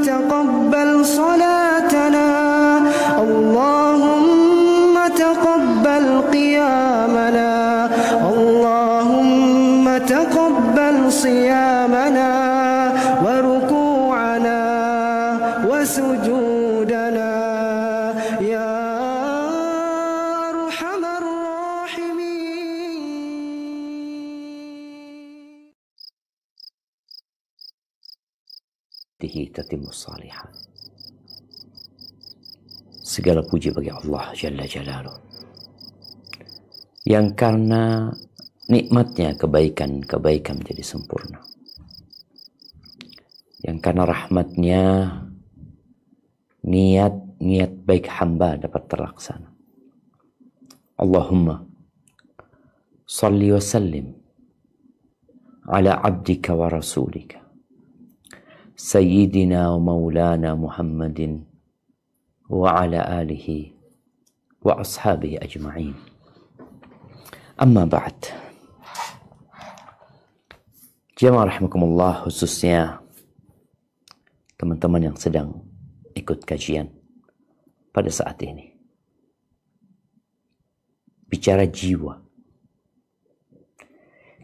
تقبل صلاتنا اللهم تقبل قيامنا اللهم تقبل صيامنا وركوعنا وسجودنا يا أرحم الراحمين. Tatimmus salihat. Segala puji bagi Allah Jalla Jalaluh, yang karena nikmatnya kebaikan-kebaikan menjadi sempurna, yang karena rahmatnya niat baik hamba dapat terlaksana. Allahumma salli wa sallim ala abdika wa rasulika Sayyidina wa maulana Muhammadin wa ala alihi wa ashabihi ajma'in. Amma ba'd. Jamaah rahimakumullah, khususnya teman-teman yang sedang ikut kajian pada saat ini. Bicara jiwa.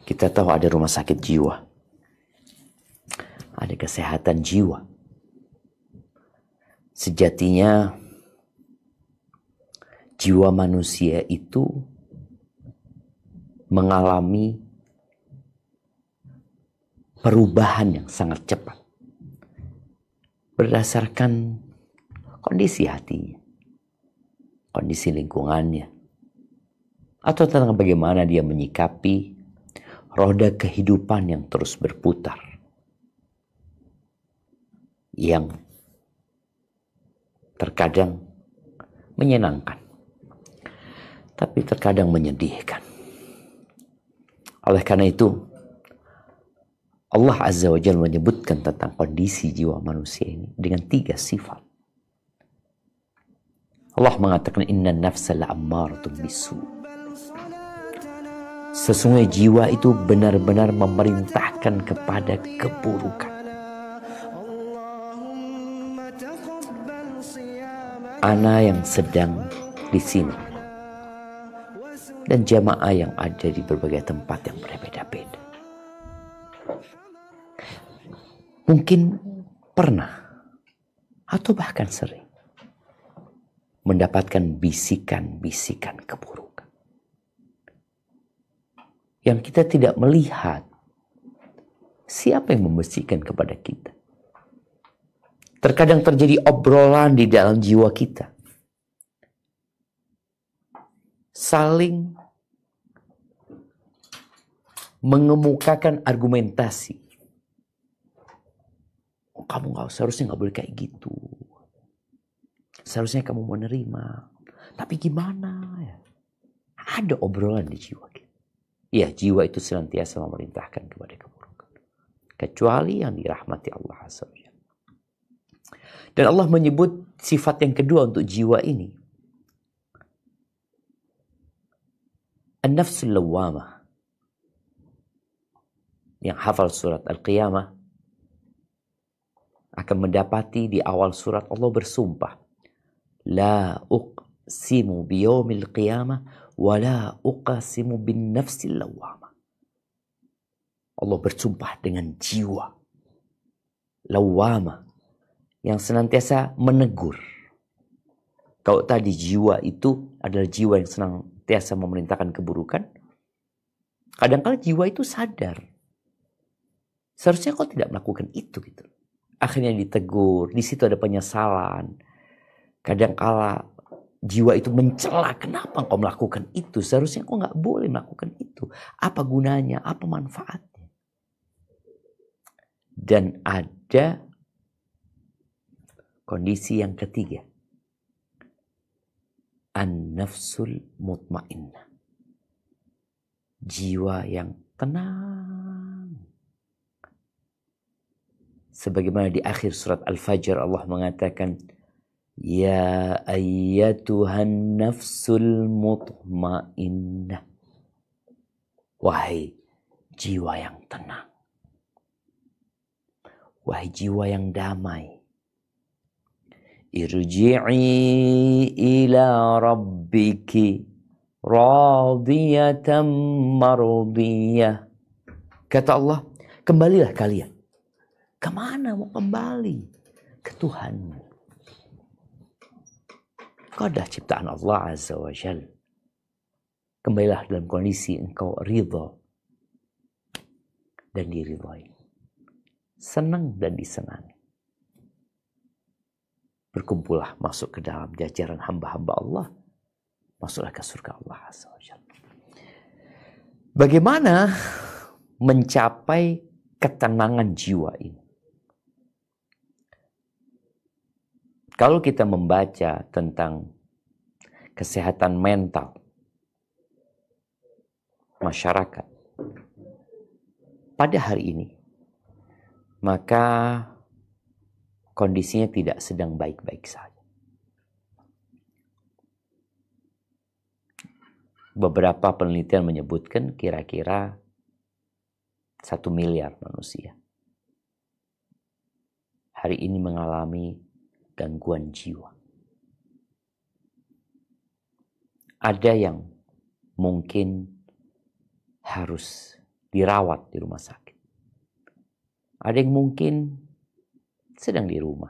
Kita tahu ada rumah sakit jiwa. Ada kesehatan jiwa. Sejatinya jiwa manusia itu mengalami perubahan yang sangat cepat berdasarkan kondisi hatinya, kondisi lingkungannya, atau tentang bagaimana dia menyikapi roda kehidupan yang terus berputar, yang terkadang menyenangkan, tapi terkadang menyedihkan. Oleh karena itu, Allah Azza wa Jalla menyebutkan tentang kondisi jiwa manusia ini dengan 3 sifat. Allah mengatakan, Inna nafsa la'ammaratun bisu. Sesungguhnya jiwa itu benar-benar memerintahkan kepada keburukan. Ana yang sedang di sini dan jamaah yang ada di berbagai tempat yang berbeda-beda, mungkin pernah atau bahkan sering mendapatkan bisikan-bisikan keburukan yang kita tidak melihat siapa yang membisikkan kepada kita. Terkadang terjadi obrolan di dalam jiwa kita, saling mengemukakan argumentasi. Oh, kamu seharusnya nggak boleh kayak gitu. Seharusnya kamu menerima. Tapi gimana ya? Ada obrolan di jiwa kita. Ya, jiwa itu senantiasa memerintahkan kepada keburukan, kecuali yang dirahmati Allah Azza wa Jalla. Dan Allah menyebut sifat yang kedua untuk jiwa ini, An-nafsul lawwamah. Yang hafal surat Al-Qiyamah akan mendapati di awal surat Allah bersumpah, La uqsimu biyawmil qiyamah wa la uqsimu bin nafsil lawwamah. Allah bersumpah dengan jiwa lawwamah yang senantiasa menegur. Kalau tadi jiwa itu adalah jiwa yang senantiasa memerintahkan keburukan, kadang-kala jiwa itu sadar, seharusnya kau tidak melakukan itu gitu. Akhirnya ditegur, di situ ada penyesalan. Kadang-kala jiwa itu mencela, kenapa kau melakukan itu? Seharusnya kau nggak boleh melakukan itu. Apa gunanya? Apa manfaatnya? Dan ada kondisi yang ketiga, an-nafsul mutmainnah. Jiwa yang tenang. Sebagaimana di akhir surat Al-Fajr Allah mengatakan, Ya ayyatuhan nafsul mutmainnah. Wahai jiwa yang tenang. Wahai jiwa yang damai. irji'i ila rabbiki radiyatan mardiyah. Kata Allah, kembalilah kalian. Kemana mau kembali? Ke Tuhanmu. Kau adalah ciptaan Allah Azza wa Jalla. Kembalilah dalam kondisi engkau ridha dan diridhai. Senang dan disenangi. Berkumpullah masuk ke dalam jajaran hamba-hamba Allah. Masuklah ke surga Allah Azza wa Jalla. Bagaimana mencapai ketenangan jiwa ini? Kalau kita membaca tentang kesehatan mental masyarakat pada hari ini, maka kondisinya tidak sedang baik-baik saja. Beberapa penelitian menyebutkan kira-kira 1 miliar manusia hari ini mengalami gangguan jiwa. Ada yang mungkin harus dirawat di rumah sakit. Ada yang mungkin sedang di rumah,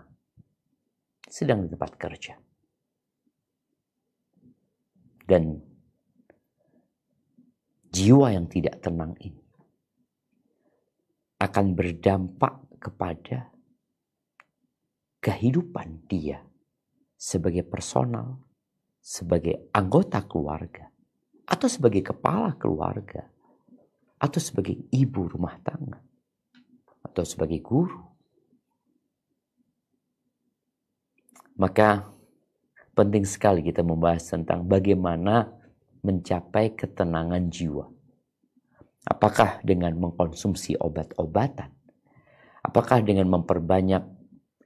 sedang di tempat kerja. Dan jiwa yang tidak tenang ini akan berdampak kepada kehidupan dia sebagai personal, sebagai anggota keluarga, atau sebagai kepala keluarga, atau sebagai ibu rumah tangga, atau sebagai guru. Maka penting sekali kita membahas tentang bagaimana mencapai ketenangan jiwa. Apakah dengan mengkonsumsi obat-obatan? Apakah dengan memperbanyak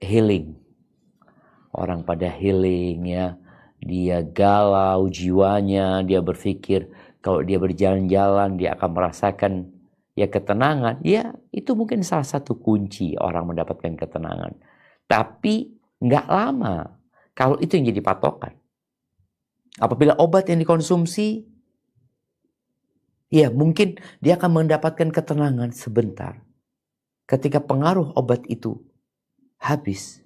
healing? Orang pada healing ya, dia galau jiwanya, dia berpikir kalau dia berjalan-jalan dia akan merasakan ya ketenangan. Ya, itu mungkin salah satu kunci orang mendapatkan ketenangan. Tapi nggak lama kalau itu yang jadi patokan. Apabila obat yang dikonsumsi, ya mungkin dia akan mendapatkan ketenangan sebentar. Ketika pengaruh obat itu habis,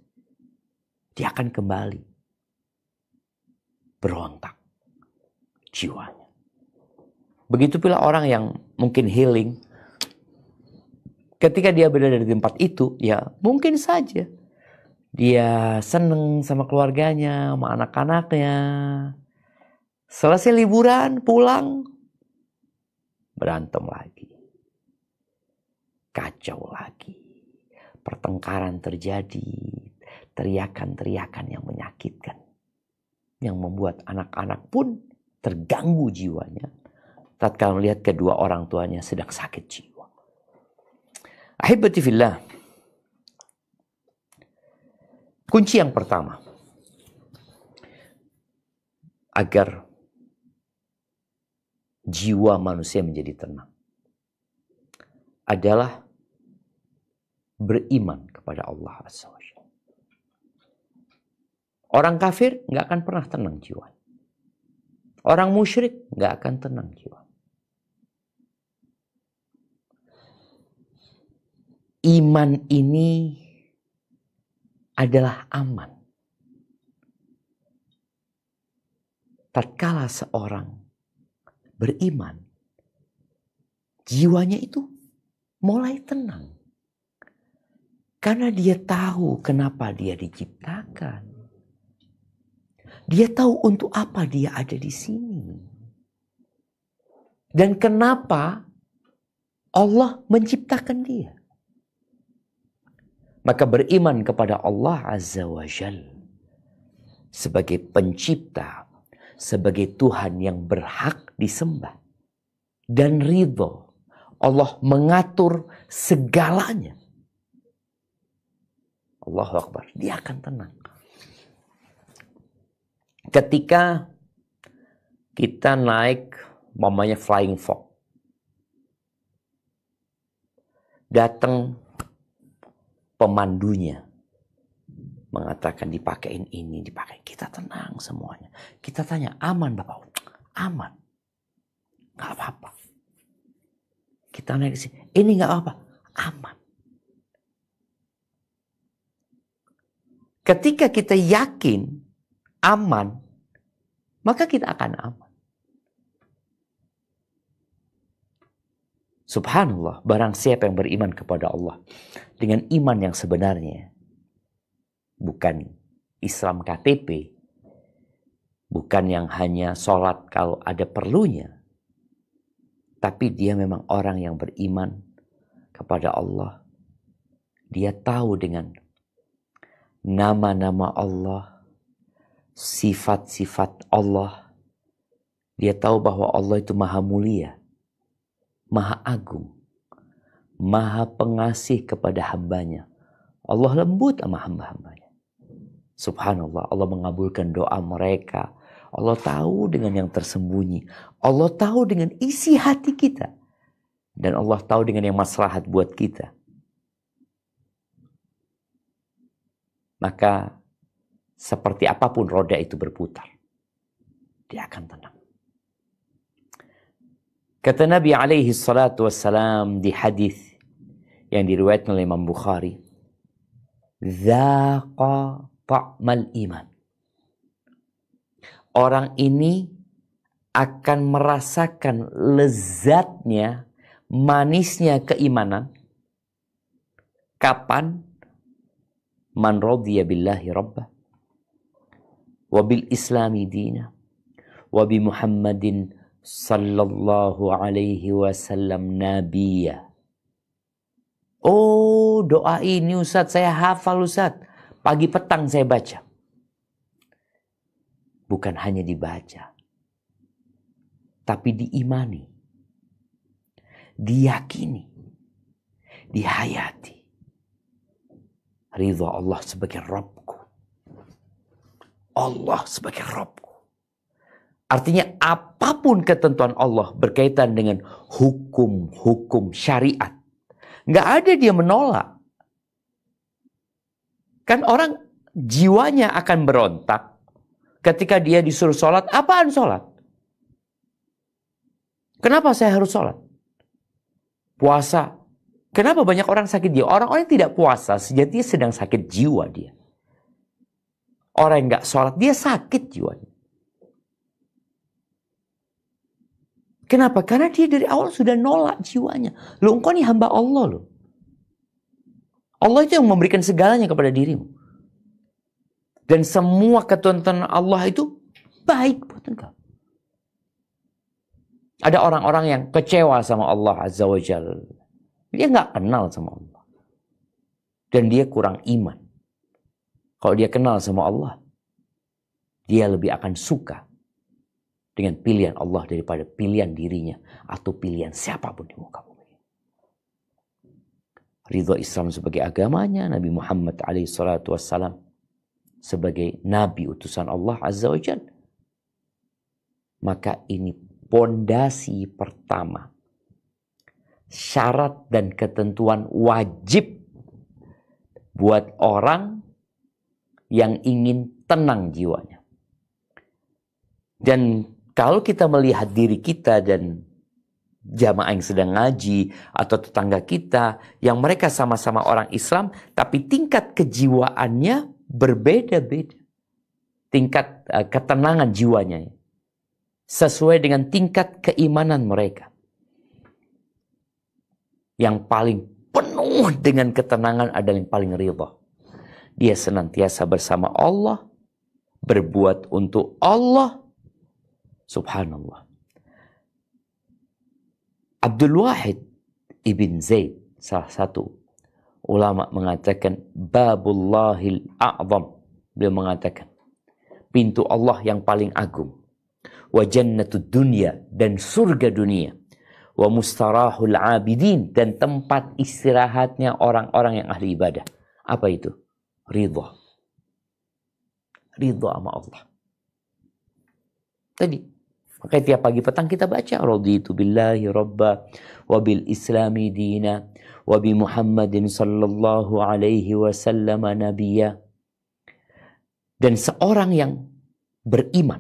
dia akan kembali berontak jiwanya. Begitu pula orang yang mungkin healing, ketika dia berada di tempat itu, ya mungkin saja dia seneng sama keluarganya, sama anak-anaknya. Selesai liburan, pulang, berantem lagi. Kacau lagi. Pertengkaran terjadi. Teriakan-teriakan yang menyakitkan. Yang membuat anak-anak pun terganggu jiwanya tatkala melihat kedua orang tuanya sedang sakit jiwa. Ahibati fillah. Kunci yang pertama agar jiwa manusia menjadi tenang adalah beriman kepada Allah Azza wa Jalla. Orang kafir nggak akan pernah tenang jiwa. Orang musyrik nggak akan tenang jiwa. Iman ini adalah aman. Tatkala seorang beriman, jiwanya itu mulai tenang. Karena dia tahu kenapa dia diciptakan. Dia tahu untuk apa dia ada di sini. Dan kenapa Allah menciptakan dia. Maka beriman kepada Allah Azza wa Jalla sebagai pencipta, sebagai Tuhan yang berhak disembah. Dan ridho. Allah mengatur segalanya. Allahu Akbar. Dia akan tenang. Ketika kita naik mamanya flying fox. Datang pemandunya mengatakan dipakein ini, dipakein. Kita tenang semuanya. Kita tanya, aman Bapak? Aman. Nggak apa-apa. Kita naik ke sini, ini nggak apa-apa. Aman. Ketika kita yakin aman, maka kita akan aman. Subhanallah, barang siapa yang beriman kepada Allah dengan iman yang sebenarnya, bukan Islam KTP, bukan yang hanya sholat kalau ada perlunya, tapi dia memang orang yang beriman kepada Allah. Dia tahu dengan nama-nama Allah, sifat-sifat Allah. Dia tahu bahwa Allah itu maha mulia, maha agung, maha pengasih kepada hambanya. Allah lembut sama hamba-hambanya. Subhanallah, Allah mengabulkan doa mereka. Allah tahu dengan yang tersembunyi. Allah tahu dengan isi hati kita. Dan Allah tahu dengan yang maslahat buat kita. Maka seperti apapun roda itu berputar, dia akan tenang. Kata Nabi alaihi salatu wassalam di hadis yang diriwayatkan oleh Imam Bukhari, "Dzaqa ta'mal iman." Orang ini akan merasakan lezatnya, manisnya keimanan. Kapan? Man radiya billahi rabba, wa bil islami dina, wa bi Muhammadin sallallahu alaihi wasallam nabiyya. Oh, doa ini Ustaz, saya hafal Ustaz. Pagi petang saya baca. Bukan hanya dibaca, tapi diimani, diyakini, dihayati. Ridha Allah sebagai Rabbku. Allah sebagai Rabbku. Artinya apapun ketentuan Allah berkaitan dengan hukum-hukum syariat, nggak ada dia menolak. Kan orang jiwanya akan berontak ketika dia disuruh sholat. Apaan sholat? Kenapa saya harus sholat? Puasa. Kenapa banyak orang sakit jiwa? Orang-orang yang tidak puasa sejatinya sedang sakit jiwa dia. Orang yang nggak sholat dia sakit jiwanya. Kenapa? Karena dia dari awal sudah nolak jiwanya. Loh, engkau ini hamba Allah loh. Allah itu yang memberikan segalanya kepada dirimu. Dan semua ketentuan Allah itu baik buat engkau. Ada orang-orang yang kecewa sama Allah Azza wa Jalla. Dia nggak kenal sama Allah. Dan dia kurang iman. Kalau dia kenal sama Allah, dia lebih akan suka dengan pilihan Allah daripada pilihan dirinya atau pilihan siapapun di muka bumi. Ridha Islam sebagai agamanya, Nabi Muhammad SAW sebagai Nabi utusan Allah Azza wa Jalla. Maka ini pondasi pertama. Syarat dan ketentuan wajib buat orang yang ingin tenang jiwanya. Dan kalau kita melihat diri kita dan jamaah yang sedang ngaji atau tetangga kita yang mereka sama-sama orang Islam tapi tingkat kejiwaannya berbeda-beda. Tingkat ketenangan jiwanya sesuai dengan tingkat keimanan mereka. Yang paling penuh dengan ketenangan adalah yang paling ridha. Dia senantiasa bersama Allah, berbuat untuk Allah. Subhanallah. Abdul Wahid ibn Zaid, salah satu ulama, mengatakan Babullahil A'zam. Beliau mengatakan pintu Allah yang paling agung. Wa jannatud dunya, dan surga dunia. Wa mustarahul abidin, dan tempat istirahatnya orang-orang yang ahli ibadah. Apa itu? Ridha. Ridha sama Allah. Tadi, makanya tiap pagi petang kita baca raditu billahi rabba wa bil islami dina wa bi Muhammadin sallallahu alaihi wasallam nabiyya. Dan seorang yang beriman,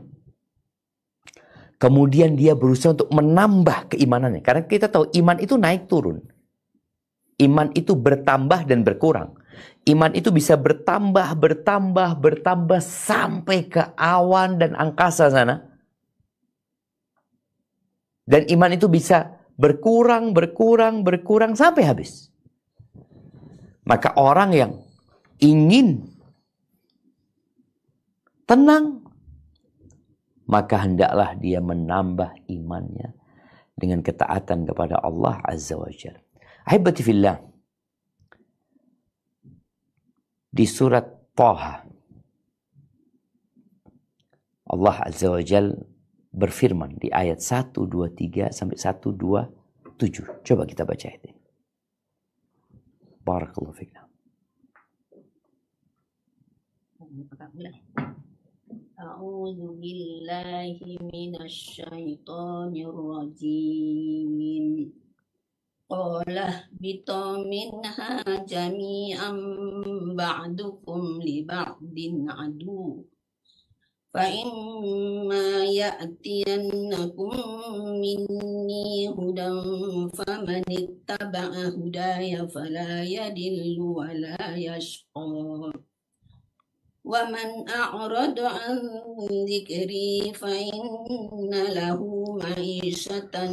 kemudian dia berusaha untuk menambah keimanannya. Karena kita tahu iman itu naik turun. Iman itu bertambah dan berkurang. Iman itu bisa bertambah sampai ke awan dan angkasa sana. Dan iman itu bisa berkurang sampai habis. Maka orang yang ingin tenang, maka hendaklah dia menambah imannya dengan ketaatan kepada Allah Azza wa Jalla. Ahibati fillah, di surat Taha, Allah Azza wa Jalla berfirman di ayat 123 sampai 127. Coba kita baca ini. Barakallahu fikum. A'udzu billahi minasy syaithanir rajim. Qala bitu minha jami'an ba'dukum li ba'din adu. Fa imma ya'tiyannakum minni hudan famanittaba'a hudaya fala yadillu wa la yashqa. Wa man a'rada 'an dzikri fa inna lahu ma'isyatan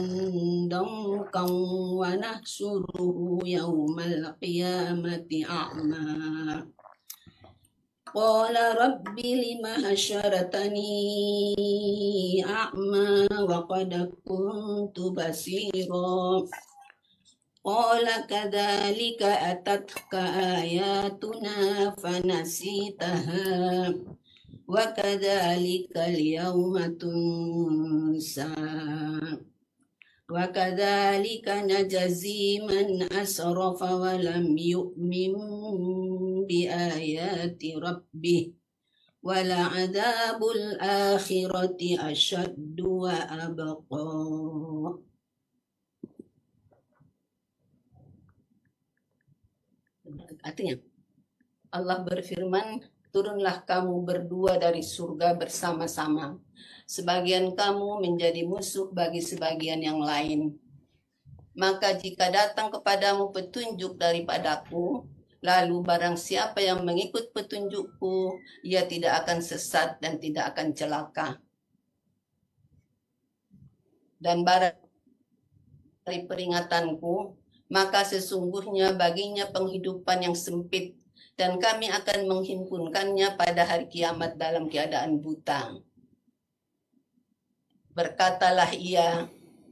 dankan wa nahsuruhu yaumal qiyamati a'ma. Qala rabbi lima hasyartani a'ma wa qad kuntu basira. Qala kadzalika atatka ayatuna fanasitaha wa kadzalika al-yawma tunsa wa kadzalika najzi man asrafa wa lam yu'min bi ayati rabbih wa la'adzabul akhirati asyaddu wa abqa. Artinya, Allah berfirman, turunlah kamu berdua dari surga bersama-sama. Sebagian kamu menjadi musuh bagi sebagian yang lain. Maka jika datang kepadamu petunjuk daripadaku, lalu barang siapa yang mengikut petunjukku, ia tidak akan sesat dan tidak akan celaka. Dan barang dari peringatanku, maka sesungguhnya baginya penghidupan yang sempit, dan kami akan menghimpunkannya pada hari kiamat dalam keadaan buta. Berkatalah ia,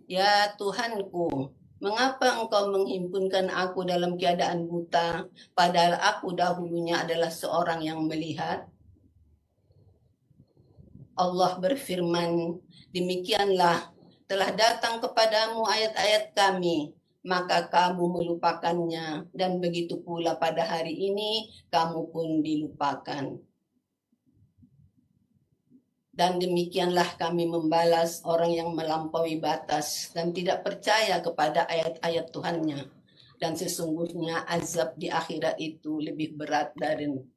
ya Tuhanku, mengapa engkau menghimpunkan aku dalam keadaan buta, padahal aku dahulunya adalah seorang yang melihat? Allah berfirman, demikianlah telah datang kepadamu ayat-ayat kami, maka kamu melupakannya, dan begitu pula pada hari ini kamu pun dilupakan. Dan demikianlah kami membalas orang yang melampaui batas dan tidak percaya kepada ayat-ayat Tuhannya. Dan sesungguhnya azab di akhirat itu lebih berat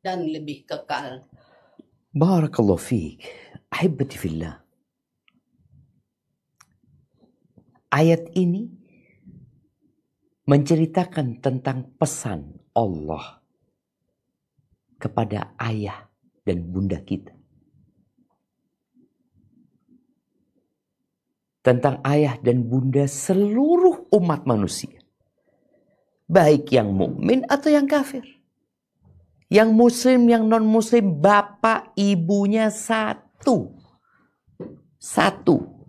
dan lebih kekal. Barakallahu fiik. Ahibati fillah. Ayat ini menceritakan tentang pesan Allah kepada ayah dan bunda kita. Tentang ayah dan bunda seluruh umat manusia. Baik yang mukmin atau yang kafir. Yang muslim, yang non-muslim, bapak ibunya satu. Satu.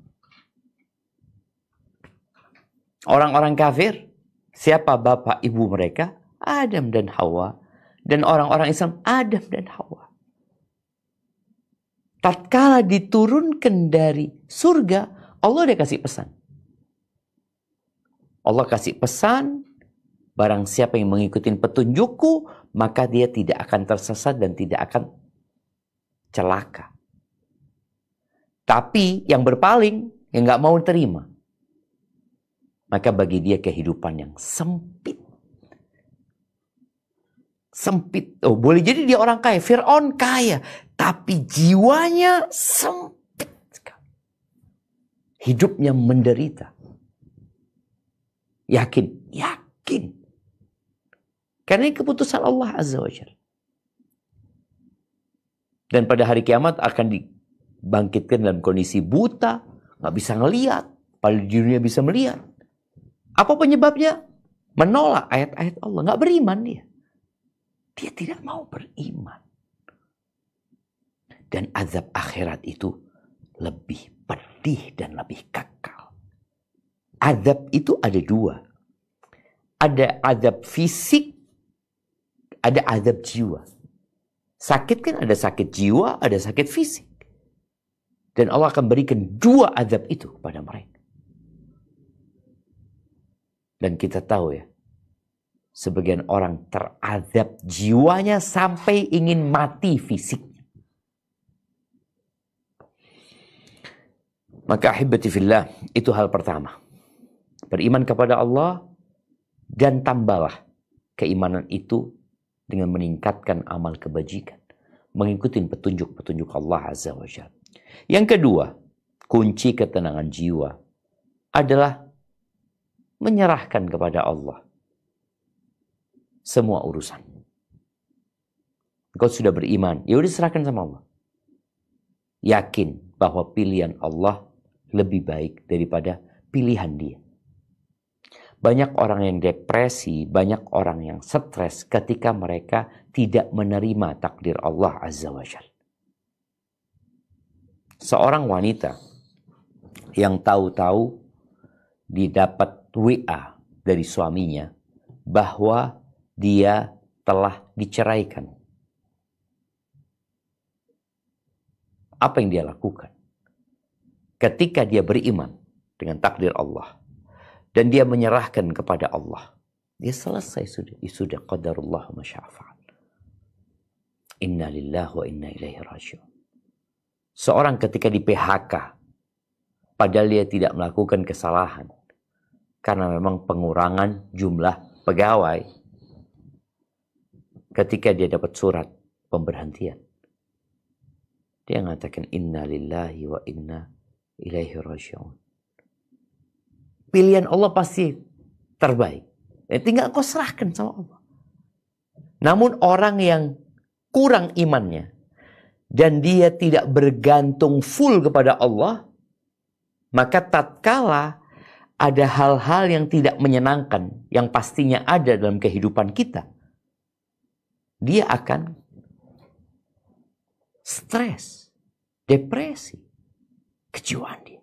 Orang-orang kafir, siapa bapak ibu mereka? Adam dan Hawa. Dan orang-orang Islam, Adam dan Hawa. Tatkala diturunkan dari surga, Allah dia kasih pesan. Allah kasih pesan, barang siapa yang mengikuti petunjukku, maka dia tidak akan tersesat dan tidak akan celaka. Tapi yang berpaling, yang gak mau terima, maka bagi dia kehidupan yang sempit. Sempit. Oh, boleh jadi dia orang kaya. Fir'aun kaya. Tapi jiwanya sempit sekali. Hidupnya menderita. Yakin. Karena ini keputusan Allah Azza wa Jalla. Dan pada hari kiamat akan dibangkitkan dalam kondisi buta, nggak bisa ngelihat, padahal di dunia bisa melihat. Apa penyebabnya? Menolak ayat-ayat Allah, nggak beriman dia. Dia tidak mau beriman. Dan azab akhirat itu lebih pedih dan lebih kekal. Azab itu ada dua. Ada azab fisik, ada azab jiwa. Sakit kan ada sakit jiwa, ada sakit fisik. Dan Allah akan berikan dua azab itu kepada mereka. Dan kita tahu ya, sebagian orang terazab jiwanya sampai ingin mati fisiknya. Maka ahibati fillah, itu hal pertama. Beriman kepada Allah dan tambahlah keimanan itu dengan meningkatkan amal kebajikan, mengikuti petunjuk-petunjuk Allah Azza wa Jalla. Yang kedua, kunci ketenangan jiwa adalah menyerahkan kepada Allah semua urusan. Engkau sudah beriman, ya udah serahkan sama Allah. Yakin bahwa pilihan Allah lebih baik daripada pilihan dia. Banyak orang yang depresi, banyak orang yang stres ketika mereka tidak menerima takdir Allah Azza wa Jalla. Seorang wanita yang tahu-tahu didapat WA dari suaminya bahwa dia telah diceraikan. Apa yang dia lakukan? Ketika dia beriman dengan takdir Allah dan dia menyerahkan kepada Allah, dia selesai sudah qadarullah ma syaa fa'al. Inna lillahi wa inna ilaihi raji'un. Seorang ketika di PHK, padahal dia tidak melakukan kesalahan, karena memang pengurangan jumlah pegawai, ketika dia dapat surat pemberhentian, dia mengatakan inna lillahi wa inna ilaihi raji'un. Pilihan Allah pasti terbaik. Tinggal kau serahkan sama Allah. Namun orang yang kurang imannya dan dia tidak bergantung full kepada Allah, maka tatkala ada hal-hal yang tidak menyenangkan yang pastinya ada dalam kehidupan kita, dia akan stres, depresi, kejiwaan dia.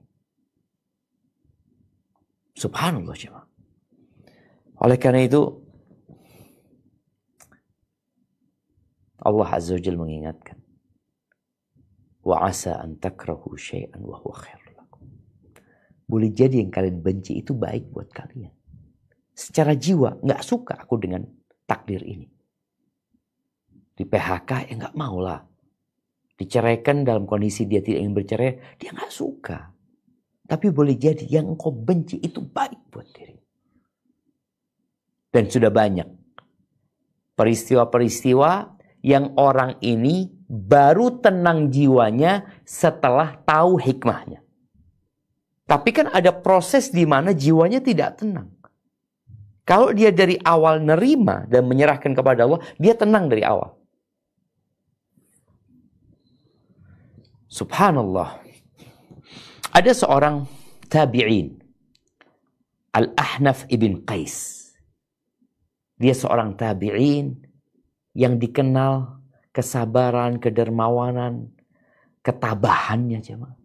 Subhanallah jemaah. Oleh karena itu Allah Azza wa Jalla mengingatkan, wa asa an takrahu syai'an wa huwa khairul lakum. Boleh jadi yang kalian benci itu baik buat kalian. Secara jiwa nggak suka aku dengan takdir ini. Di PHK ya nggak mau lah. Diceraikan dalam kondisi dia tidak ingin bercerai, dia nggak suka. Tapi boleh jadi yang engkau benci itu baik buat diri. Dan sudah banyak peristiwa-peristiwa yang orang ini baru tenang jiwanya setelah tahu hikmahnya. Tapi kan ada proses di mana jiwanya tidak tenang. Kalau dia dari awal nerima dan menyerahkan kepada Allah, dia tenang dari awal. Subhanallah. Ada seorang tabi'in, Al-Ahnaf ibn Qais. Dia seorang tabi'in yang dikenal kesabaran, kedermawanan, ketabahannya jemaah.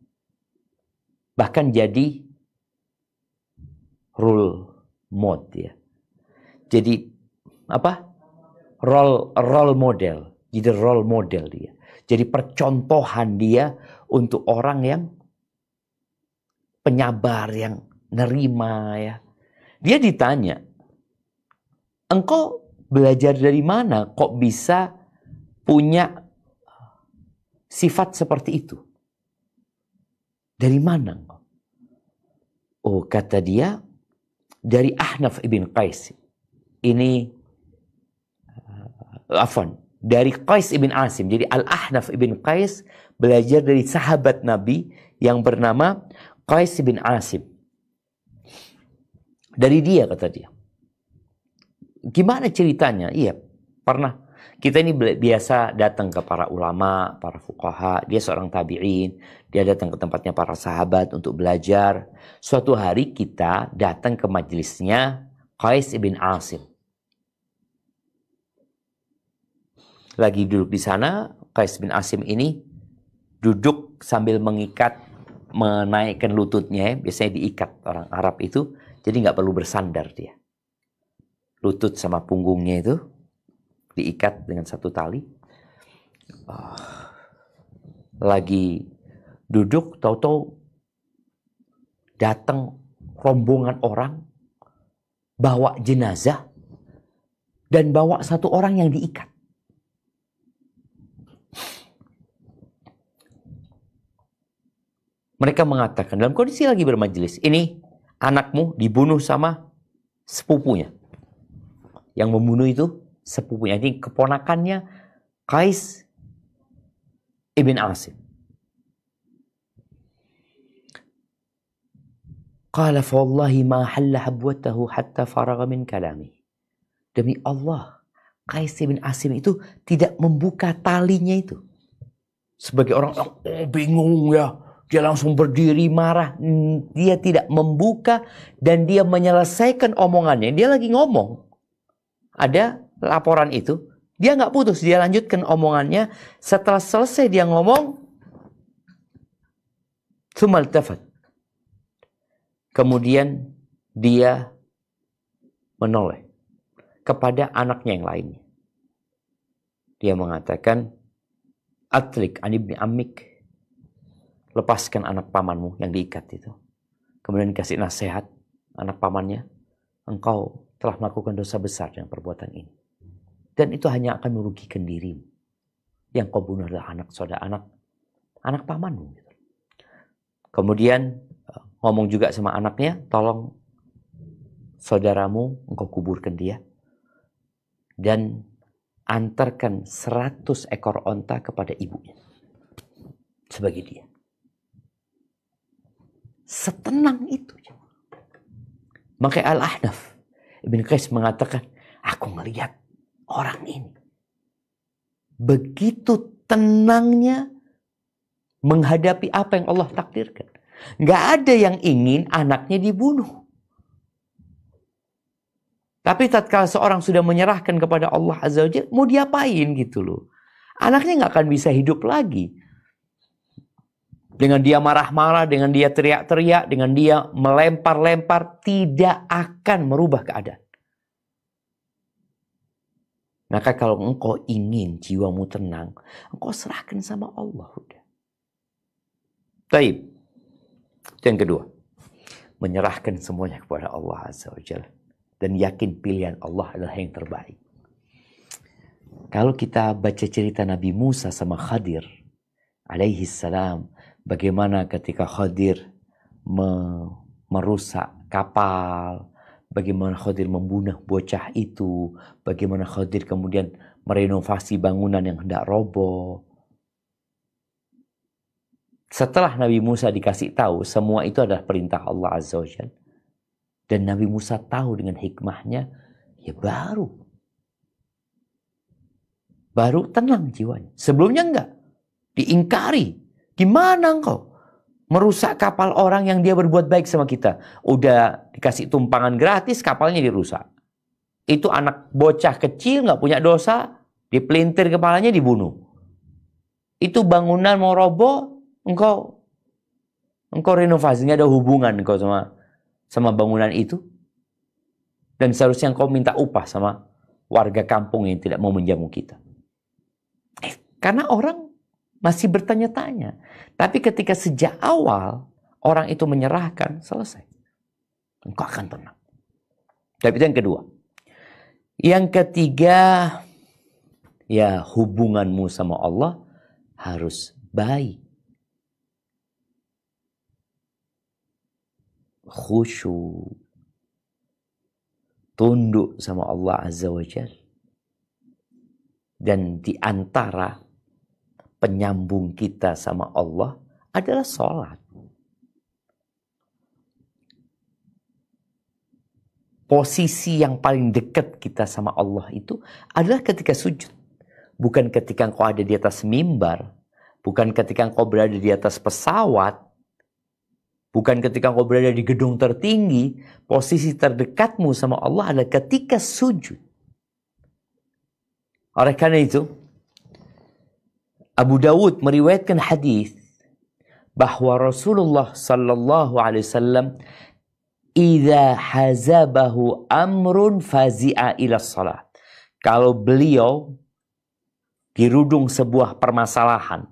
Bahkan jadi role model ya. Jadi apa? Role model. Jadi role model dia. Jadi percontohan dia untuk orang yang penyabar, yang nerima ya. Dia ditanya, engkau belajar dari mana kok bisa punya sifat seperti itu? Dari mana engkau? Oh, kata dia, dari Ahnaf ibn Qais. Ini dari Qais ibn Asim. Jadi Al-Ahnaf ibn Qais belajar dari sahabat Nabi yang bernama Qais ibn Asim. Dari dia, kata dia. Gimana ceritanya? Iya, pernah. Kita ini biasa datang ke para ulama, para fuqaha. Dia seorang tabi'in. Dia datang ke tempatnya para sahabat untuk belajar. Suatu hari kita datang ke majelisnya Qais ibn Asim. Lagi duduk di sana, Qais bin Asim ini duduk sambil menaikkan lututnya. Biasanya diikat orang Arab itu, jadi nggak perlu bersandar dia. Lutut sama punggungnya itu diikat dengan satu tali. Lagi duduk, tahu-tahu datang rombongan orang bawa jenazah dan bawa satu orang yang diikat. Mereka mengatakan dalam kondisi lagi bermajelis, ini anakmu dibunuh sama sepupunya. Yang membunuh itu sepupunya, ini keponakannya Qais ibn Asim. Qala fa wallahi ma halla habwatahu hatta faragha min kalami. Demi Allah, Qais ibn Asim itu tidak membuka talinya itu. Sebagai orang bingung ya, dia langsung berdiri marah. Dia tidak membuka dan dia menyelesaikan omongannya. Dia lagi ngomong. Ada laporan itu. Dia nggak putus. Dia lanjutkan omongannya. Setelah selesai dia ngomong. Tsumal tafat. Kemudian dia menoleh kepada anaknya yang lainnya. Dia mengatakan, Atlik an ibni ammik. Lepaskan anak pamanmu yang diikat itu. Kemudian dikasih nasihat anak pamannya. Engkau telah melakukan dosa besar dengan perbuatan ini. Dan itu hanya akan merugikan dirimu. Yang kau bunuh adalah anak pamanmu. Kemudian ngomong juga sama anaknya. Tolong saudaramu, engkau kuburkan dia. Dan antarkan 100 ekor onta kepada ibunya. Sebagai dia. Setenang itu. Maka Al-Ahnaf Ibn Qais mengatakan, aku melihat orang ini begitu tenangnya menghadapi apa yang Allah takdirkan. Gak ada yang ingin anaknya dibunuh. Tapi tatkala seorang sudah menyerahkan kepada Allah Azza wa Jalla, mau diapain gitu loh. Anaknya gak akan bisa hidup lagi. Dengan dia marah-marah, dengan dia teriak-teriak, dengan dia melempar-lempar, tidak akan merubah keadaan. Maka kalau engkau ingin jiwamu tenang, engkau serahkan sama Allah. Udah. Taib. Yang kedua, menyerahkan semuanya kepada Allah Azza wa Jalla. Dan yakin pilihan Allah adalah yang terbaik. Kalau kita baca cerita Nabi Musa sama Khadir alaihi salam, bagaimana ketika Khadir merusak kapal, bagaimana Khadir membunuh bocah itu, bagaimana Khadir kemudian merenovasi bangunan yang hendak roboh. Setelah Nabi Musa dikasih tahu, semua itu adalah perintah Allah Azza wa Jalla. Dan Nabi Musa tahu dengan hikmahnya, ya baru tenang jiwanya. Sebelumnya enggak. Diingkari. Gimana engkau merusak kapal orang yang dia berbuat baik sama kita? Udah dikasih tumpangan gratis, kapalnya dirusak. Itu anak bocah kecil nggak punya dosa, dipelintir kepalanya dibunuh. Itu bangunan mau roboh, engkau renovasinya ada hubungan engkau sama bangunan itu. Dan seharusnya engkau minta upah sama warga kampung yang tidak mau menjamu kita. Karena orang masih bertanya-tanya. Tapi ketika sejak awal orang itu menyerahkan, selesai. Engkau akan tenang. Tapi itu yang kedua. Yang ketiga, ya hubunganmu sama Allah harus baik. Khusyuk. Tunduk sama Allah Azza wa Jalla. Dan di antara penyambung kita sama Allah adalah sholat. Posisi yang paling dekat kita sama Allah itu adalah ketika sujud. Bukan ketika engkau ada di atas mimbar. Bukan ketika engkau berada di atas pesawat. Bukan ketika engkau berada di gedung tertinggi. Posisi terdekatmu sama Allah adalah ketika sujud. Oleh karena itu, Abu Dawud meriwayatkan hadis bahwa Rasulullah sallallahu alaihi wasallam idza hazabahu amrun fazi'a ila shalah. Kalau beliau dirudung sebuah permasalahan,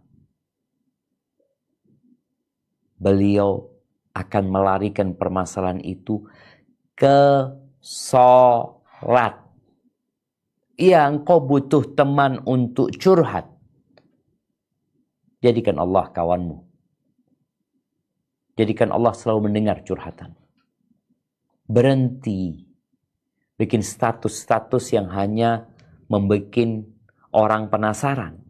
beliau akan melarikan permasalahan itu ke salat. Ya, engkau butuh teman untuk curhat. Jadikan Allah kawanmu. Jadikan Allah selalu mendengar curhatan. Berhenti bikin status-status yang hanya membuat orang penasaran.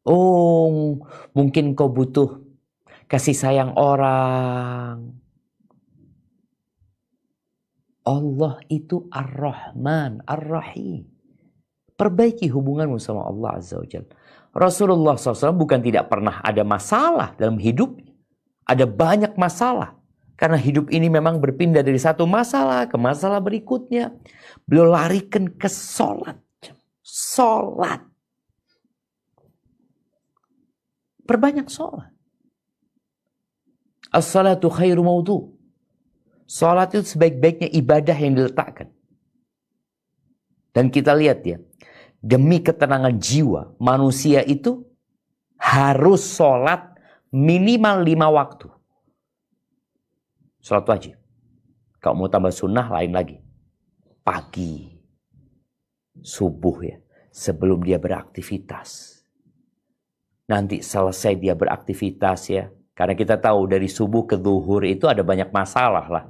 Oh, mungkin kau butuh kasih sayang orang. Allah itu Ar-Rahman, Ar-Rahim. Perbaiki hubunganmu sama Allah Azza wa Jalla. Rasulullah SAW bukan tidak pernah ada masalah dalam hidup. Ada banyak masalah. Karena hidup ini memang berpindah dari satu masalah ke masalah berikutnya. Beliau larikan ke sholat. Sholat. Perbanyak sholat. As-salatu khairu mawdu. Sholat itu sebaik-baiknya ibadah yang diletakkan. Dan kita lihat ya. Demi ketenangan jiwa. Manusia itu harus sholat minimal 5 waktu. Sholat wajib. Kalau mau tambah sunnah lain lagi. Pagi. Subuh ya. Sebelum dia beraktivitas. Nanti selesai dia beraktivitas ya. Karena kita tahu dari subuh ke zuhur itu ada banyak masalah lah.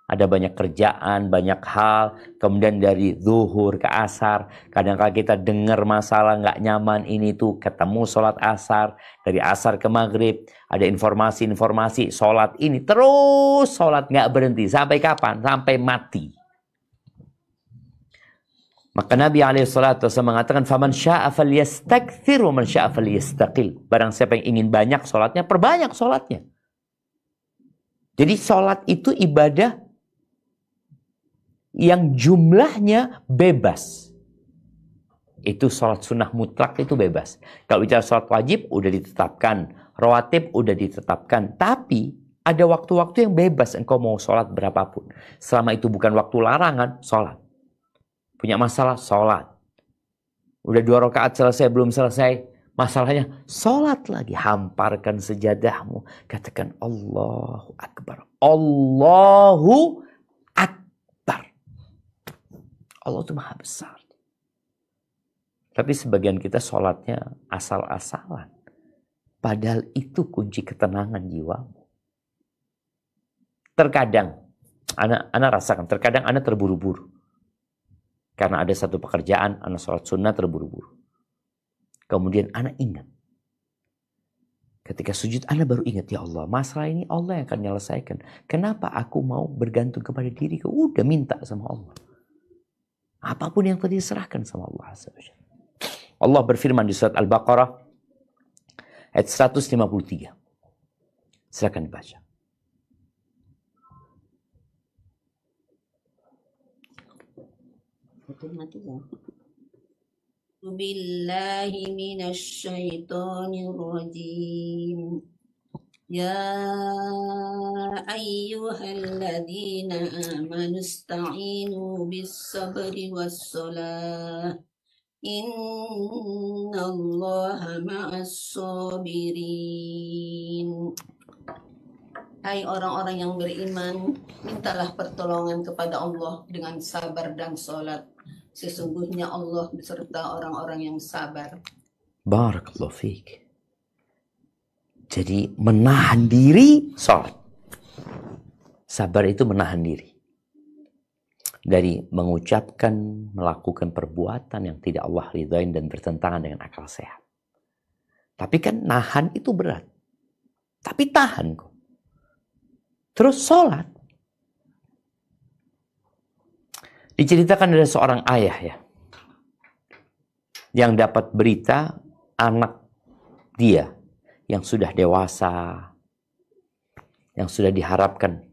Ada banyak kerjaan, banyak hal. Kemudian dari zuhur ke asar. Kadang-kadang kita dengar masalah nggak nyaman ini tuh. Ketemu sholat asar. Dari asar ke maghrib. Ada informasi-informasi. Sholat ini terus sholat nggak berhenti. Sampai kapan? Sampai mati. Maka Nabi SAW mengatakan, "Faman sya'a falyastakthir wa man sya'a falyastaqil." Barang siapa yang ingin banyak sholatnya, perbanyak sholatnya. Jadi sholat itu ibadah yang jumlahnya bebas. Itu sholat sunnah mutlak itu bebas. Kalau bicara sholat wajib udah ditetapkan. Rawatib udah ditetapkan. Tapi ada waktu-waktu yang bebas engkau mau sholat berapapun. Selama itu bukan waktu larangan, sholat. Punya masalah, sholat. Udah 2 rakaat selesai, belum selesai. Masalahnya, sholat lagi. Hamparkan sejadahmu. Katakan Allahu Akbar. Allahu Akbar. Allah itu maha besar. Tapi sebagian kita sholatnya asal-asalan. Padahal itu kunci ketenangan jiwamu. Terkadang, anak rasakan, terkadang anak terburu-buru. Karena ada satu pekerjaan, anak sholat sunnah terburu-buru. Kemudian anak ingat. Ketika sujud, anak baru ingat, ya Allah, masalah ini Allah yang akan menyelesaikan. Kenapa aku mau bergantung kepada diriku? Udah minta sama Allah. Apapun yang tadi diserahkan sama Allah. Allah berfirman di surat Al-Baqarah, ayat 153. Silakan dibaca. Billahi minasyaitonir rajim. Ya ayyuhalladzina amanu ista'inu bis-sabri was-salah. Innallaha ma'as-sabirin. Hai orang-orang yang beriman, mintalah pertolongan kepada Allah dengan sabar dan sholat. Sesungguhnya Allah beserta orang-orang yang sabar. Barakallahu fiik. Jadi menahan diri sholat. Sabar itu menahan diri. dari mengucapkan, melakukan perbuatan yang tidak Allah ridhain dan bertentangan dengan akal sehat. Tapi kan nahan itu berat. Tapi tahan kok. Terus sholat. Diceritakan ada seorang ayah ya, yang dapat berita anak dia yang sudah dewasa, yang sudah diharapkan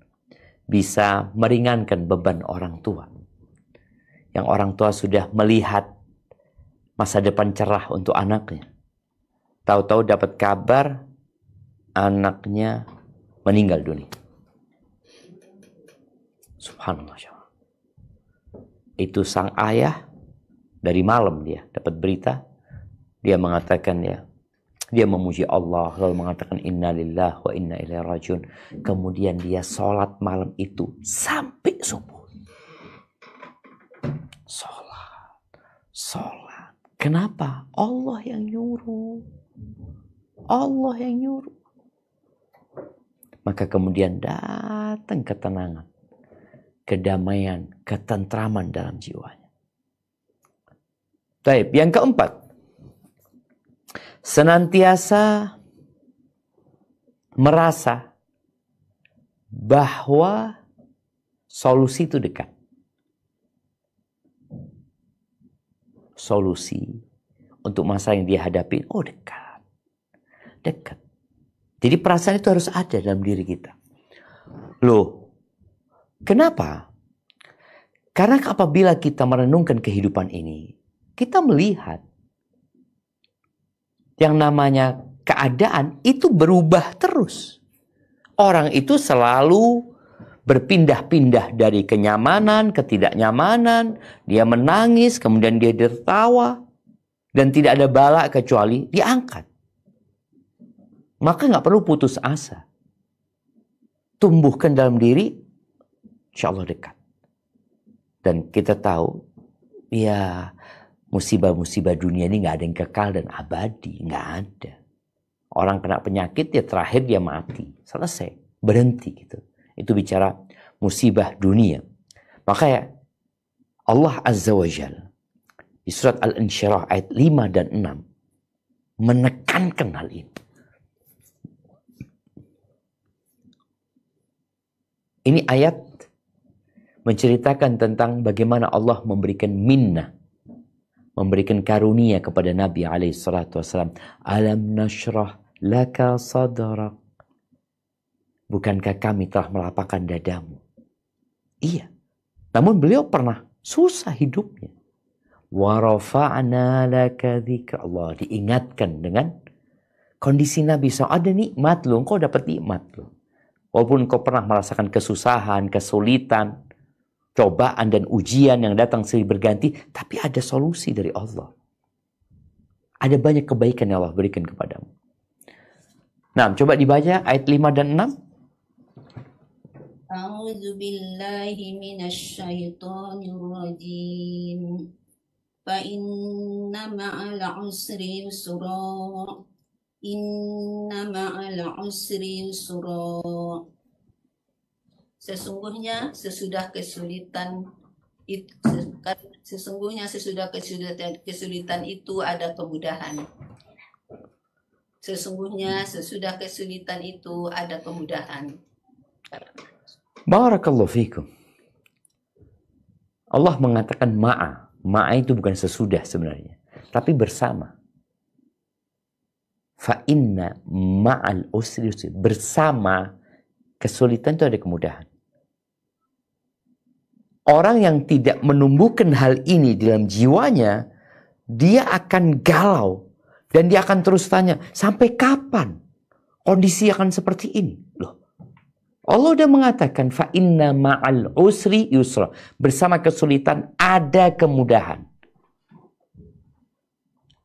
bisa meringankan beban orang tua. Yang orang tua sudah melihat masa depan cerah untuk anaknya. Tahu-tahu dapat kabar anaknya meninggal dunia. Subhanallah. Itu sang ayah, dari malam dia dapat berita, dia mengatakan ya, dia memuji Allah, lalu mengatakan inna lillahi wa inna ilaihi rajiun. Kemudian dia sholat malam itu sampai subuh. Sholat. Kenapa? Allah yang nyuruh. Allah yang nyuruh. Maka kemudian datang ketenangan, kedamaian, ketentraman dalam jiwanya. Baik, yang keempat, senantiasa merasa bahwa solusi itu dekat. Solusi untuk masalah yang dia hadapi, oh dekat. Dekat. Jadi perasaan itu harus ada dalam diri kita. Loh, kenapa? Karena apabila kita merenungkan kehidupan ini, kita melihat yang namanya keadaan itu berubah terus. Orang itu selalu berpindah-pindah dari kenyamanan, ketidaknyamanan. Dia menangis, kemudian dia tertawa. Dan tidak ada bala kecuali diangkat. Maka nggak perlu putus asa. Tumbuhkan dalam diri, insya Allah dekat. Dan kita tahu, ya musibah-musibah dunia ini nggak ada yang kekal dan abadi. Nggak ada. Orang kena penyakit, ya terakhir dia mati. Selesai. Berhenti gitu. Itu bicara musibah dunia. Maka ya, Allah Azza wa Jalla di surat Al-Insyirah ayat 5 dan 6 menekankan hal ini. Ini ayat menceritakan tentang bagaimana Allah memberikan minnah, memberikan karunia kepada Nabi SAW. Alam nashrah laka sadrak. Bukankah kami telah melapangkan dadamu? Iya. Namun beliau pernah susah hidupnya. Wa rafa'na laka dzikra. Allah diingatkan dengan kondisi Nabi SAW. Ada nikmat loh, engkau dapat nikmat loh. Walaupun engkau pernah merasakan kesusahan, kesulitan, cobaan dan ujian yang datang silih berganti, tapi ada solusi dari Allah. Ada banyak kebaikan yang Allah berikan kepadamu. Nah, coba dibaca ayat 5 dan 6. A'udzu billahi minasy syaithanir rajim. Fa inna ma'al usri yusra. Inna ma'al usri yusra. Sesungguhnya sesudah kesulitan itu ada kemudahan. Sesungguhnya sesudah kesulitan itu ada kemudahan. Barakallahu fikum. Allah mengatakan ma'a. Ma'a itu bukan sesudah sebenarnya, tapi bersama. Fa inna ma'al usri yusra. Bersama kesulitan itu ada kemudahan. Orang yang tidak menumbuhkan hal ini dalam jiwanya, dia akan galau. Dan dia akan terus tanya, sampai kapan kondisi akan seperti ini? Loh, Allah sudah mengatakan, fa inna ma'al usri yusra. Bersama kesulitan ada kemudahan.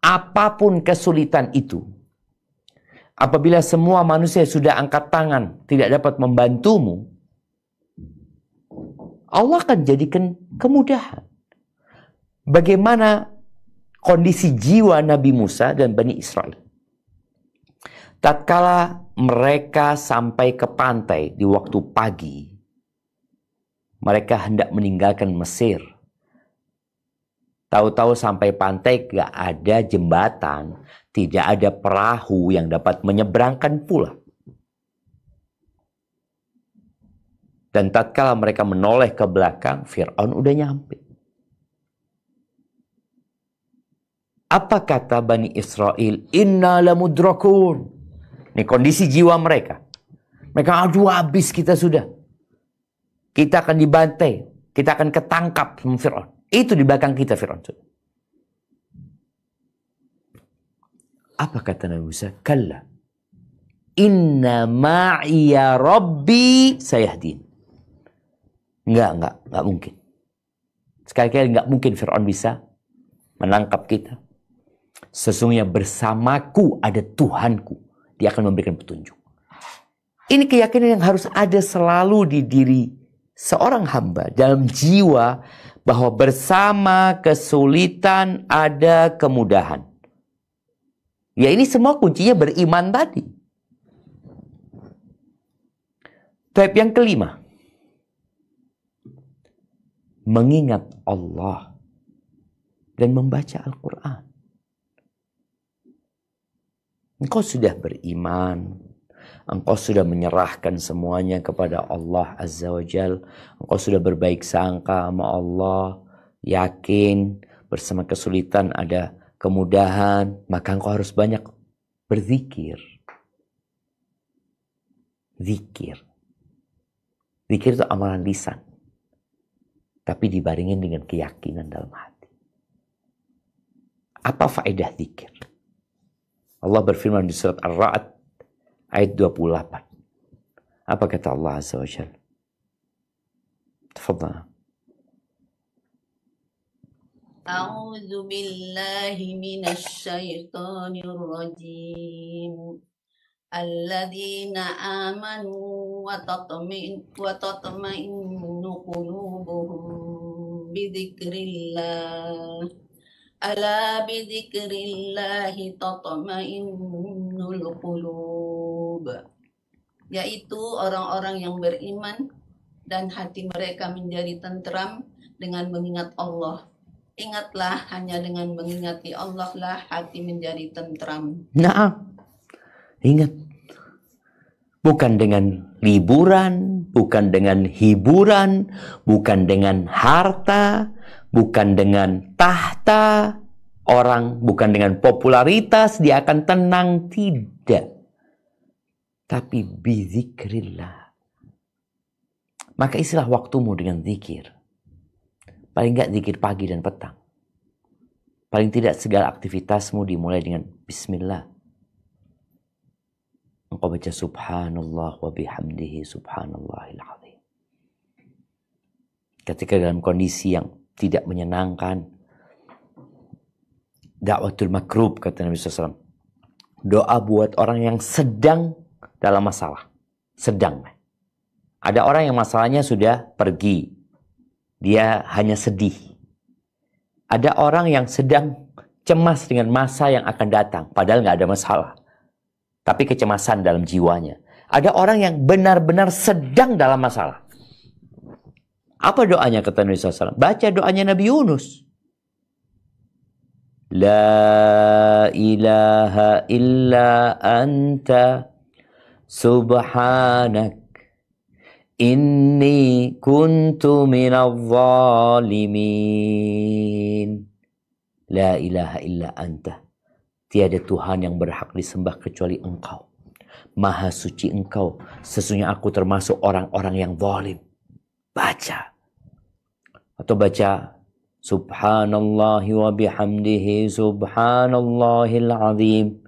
Apapun kesulitan itu, apabila semua manusia sudah angkat tangan, tidak dapat membantumu, Allah akan jadikan kemudahan. Bagaimana kondisi jiwa Nabi Musa dan Bani Israel? Tatkala mereka sampai ke pantai di waktu pagi, Mereka hendak meninggalkan Mesir. Tahu-tahu sampai pantai gak ada jembatan, tidak ada perahu yang dapat menyeberangkan pula. Dan tatkala mereka menoleh ke belakang, Fir'aun udah nyampe. Apa kata Bani Israel? Inna lamudrakun. Ini kondisi jiwa mereka. Mereka, aduh habis kita sudah. Kita akan dibantai. Kita akan ketangkap sama Fir'aun. Itu di belakang kita Fir'aun. Apa kata Nabi Musa? Kalla. Inna ma'iya rabbi sayahdin. Enggak mungkin. Sekali-kali enggak mungkin Fir'aun bisa menangkap kita. Sesungguhnya bersamaku ada Tuhanku. Dia akan memberikan petunjuk. Ini keyakinan yang harus ada selalu di diri seorang hamba. Dalam jiwa bahwa bersama kesulitan ada kemudahan. Ya ini semua kuncinya beriman tadi. Tahap yang kelima. Mengingat Allah dan membaca Al-Quran. Engkau sudah beriman, engkau sudah menyerahkan semuanya kepada Allah Azza wa Jal, engkau sudah berbaik sangka sama Allah, yakin bersama kesulitan ada kemudahan, maka engkau harus banyak berzikir. Zikir itu amalan lisan, tapi dibaringin dengan keyakinan dalam hati. Apa faedah zikir? Allah berfirman di surat Ar-Ra'd ayat 28. Apa kata Allah Azza wa Jalla? Tafadhal. A'udzu billahi minasy syaithanir rajim. Alladzina amanu wa tatma'innu qulubuhum bi dzikrillah. Ala bidzikrillahi tatma'innul qulub. Yaitu orang-orang yang beriman dan hati mereka menjadi tentram dengan mengingat Allah. Ingatlah, hanya dengan mengingati Allah lah hati menjadi tentram. Nah, ingat. Bukan dengan liburan, bukan dengan hiburan, bukan dengan harta, bukan dengan tahta orang, bukan dengan popularitas dia akan tenang, tidak. Tapi bizikrillah. Maka isilah waktumu dengan zikir. Paling enggak zikir pagi dan petang. Paling tidak segala aktivitasmu dimulai dengan bismillah. Engkau baca subhanallah wa bihamdihi subhanallahil azim. Ketika dalam kondisi yang tidak menyenangkan, dakwatul makrub kata Nabi SAW. Doa buat orang yang sedang dalam masalah. Sedang. Ada orang yang masalahnya sudah pergi. Dia hanya sedih. Ada orang yang sedang cemas dengan masa yang akan datang. Padahal nggak ada masalah. Tapi kecemasan dalam jiwanya. Ada orang yang benar-benar sedang dalam masalah. Apa doanya kata Nabi SAW? Baca doanya Nabi Yunus. La ilaha illa anta subhanak inni kuntu minadh zalimin. La ilaha illa anta. Tiada Tuhan yang berhak disembah kecuali Engkau. Maha suci Engkau. Sesungguhnya aku termasuk orang-orang yang zalim. Baca. Atau baca subhanallahi wa bihamdihi subhanallahil azim.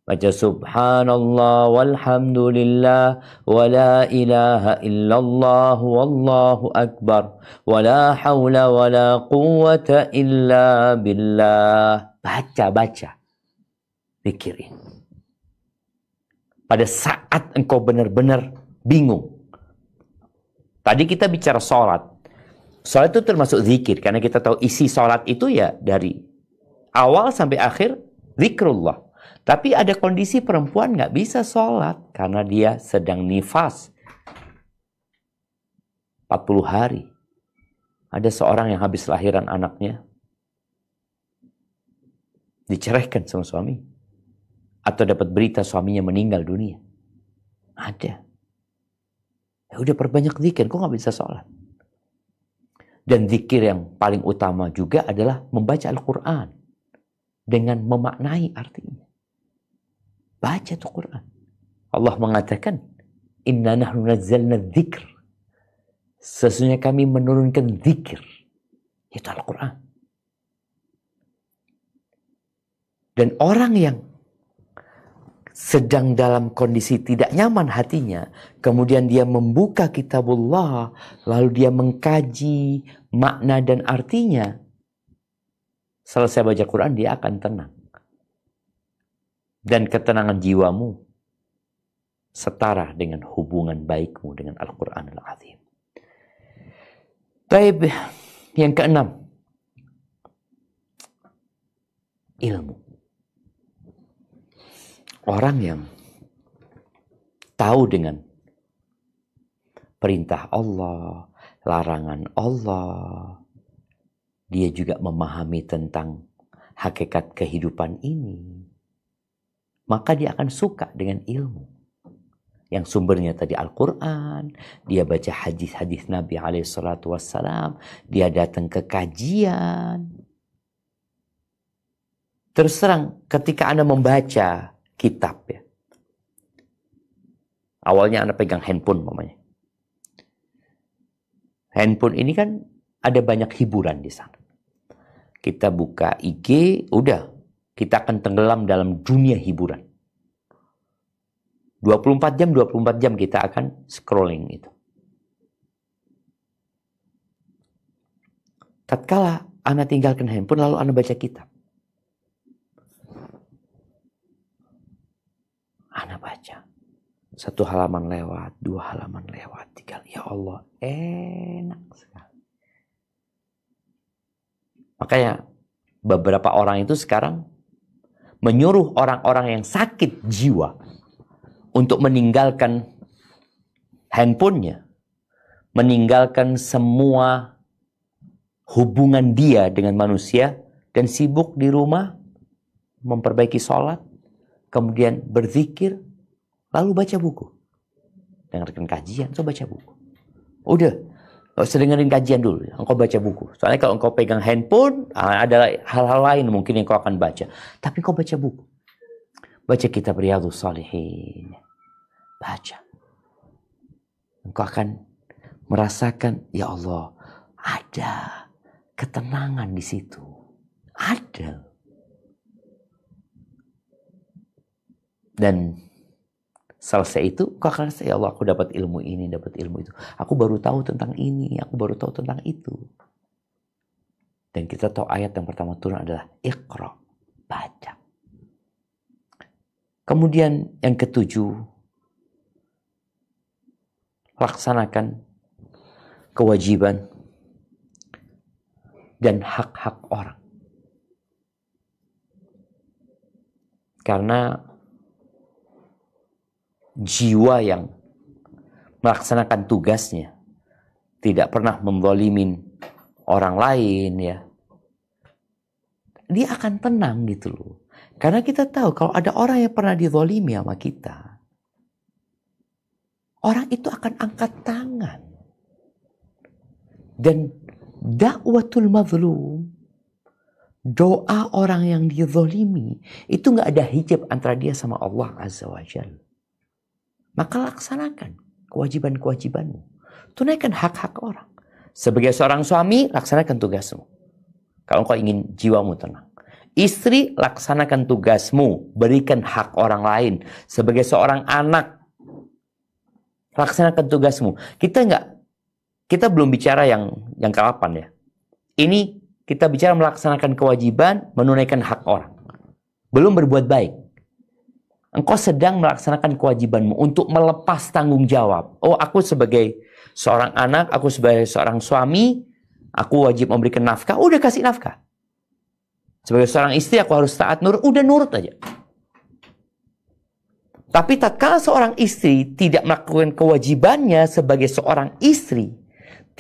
Baca subhanallah walhamdulillah wa la ilaha illallah wallahu akbar wa la hawla wa la quwwata illa billah. Baca. Pikirin. Pada saat engkau benar-benar bingung. Tadi kita bicara sholat. Sholat itu termasuk zikir. Karena kita tahu isi sholat itu ya dari awal sampai akhir zikrullah. Tapi ada kondisi perempuan nggak bisa sholat. Karena dia sedang nifas. 40 hari. Ada seorang yang habis lahiran anaknya, diceraikan sama suami. Atau dapat berita suaminya meninggal dunia. Ada. Ya udah perbanyak zikir, kok nggak bisa sholat? Dan zikir yang paling utama juga adalah membaca Al-Quran. Dengan memaknai artinya. Baca tuh Quran. Allah mengatakan, Inna nahnu nazzalna dzikr. Sesungguhnya kami menurunkan zikir. Itu Al-Quran. Dan orang yang sedang dalam kondisi tidak nyaman hatinya, kemudian dia membuka kitabullah, lalu dia mengkaji makna dan artinya, selesai baca Quran dia akan tenang. Dan ketenangan jiwamu setara dengan hubungan baikmu dengan Al-Quran Al-Azim. Baik, yang keenam, ilmu. Orang yang tahu dengan perintah Allah, larangan Allah, dia juga memahami tentang hakikat kehidupan ini, maka dia akan suka dengan ilmu. Yang sumbernya tadi Al-Quran, dia baca hadis-hadis Nabi SAW, dia datang ke kajian. Terus terang, ketika Anda membaca kitab ya. Awalnya Anda pegang handphone mamanya. Handphone ini kan ada banyak hiburan di sana. Kita buka IG, udah kita akan tenggelam dalam dunia hiburan. 24 jam kita akan scrolling itu. Tatkala Anda tinggalkan handphone lalu Anda baca kitab. Anda baca. 1 halaman lewat, 2 halaman lewat, 3. Ya Allah, enak sekali. Makanya beberapa orang itu sekarang menyuruh orang-orang yang sakit jiwa untuk meninggalkan handphonenya, meninggalkan semua hubungan dia dengan manusia dan sibuk di rumah memperbaiki sholat, kemudian berzikir, lalu baca buku. Dengarkan kajian, so baca buku. Udah, gak usah dengerin kajian dulu, engkau baca buku. Soalnya kalau engkau pegang handphone, ada hal-hal lain mungkin yang kau akan baca. Tapi engkau baca buku. Baca kitab Riyadhus Shalihin. Baca. Engkau akan merasakan, ya Allah, ada ketenangan di situ. Ada. Dan selesai itu, kau akan rasa, ya Allah, aku dapat ilmu ini, dapat ilmu itu. Aku baru tahu tentang ini, aku baru tahu tentang itu. Dan kita tahu ayat yang pertama turun adalah Iqra, baca. Kemudian yang ketujuh, laksanakan kewajiban dan hak-hak orang. Karena jiwa yang melaksanakan tugasnya tidak pernah menzalimin orang lain ya, dia akan tenang gitu loh. Karena kita tahu kalau ada orang yang pernah dizalimi sama kita, orang itu akan angkat tangan. Dan dakwatul mazlum, doa orang yang dizalimi, itu nggak ada hijab antara dia sama Allah Azza wa Jalla. Maka laksanakan kewajiban-kewajibanmu. Tunaikan hak-hak orang. Sebagai seorang suami, laksanakan tugasmu. Kalau engkau ingin jiwamu tenang. Istri, laksanakan tugasmu. Berikan hak orang lain. Sebagai seorang anak, laksanakan tugasmu. Kita belum bicara yang ke-8 ya. Ini kita bicara melaksanakan kewajiban, menunaikan hak orang. Belum berbuat baik. Engkau sedang melaksanakan kewajibanmu untuk melepas tanggung jawab. Oh, aku sebagai seorang anak, aku sebagai seorang suami, aku wajib memberikan nafkah. Udah kasih nafkah. Sebagai seorang istri, aku harus taat nurut. Udah nurut aja. Tapi tatkala seorang istri tidak melakukan kewajibannya sebagai seorang istri,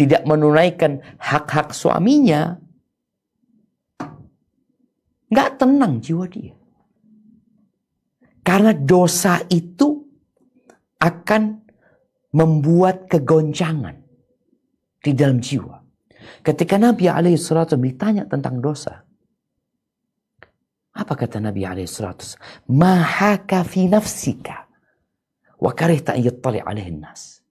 tidak menunaikan hak-hak suaminya, nggak tenang jiwa dia. Karena dosa itu akan membuat kegoncangan di dalam jiwa. Ketika Nabi alaihissalam ditanya tentang dosa, apa kata Nabi alaihissalam? Mahaka fi nafsika wa karihta an yattali' alaihi nas.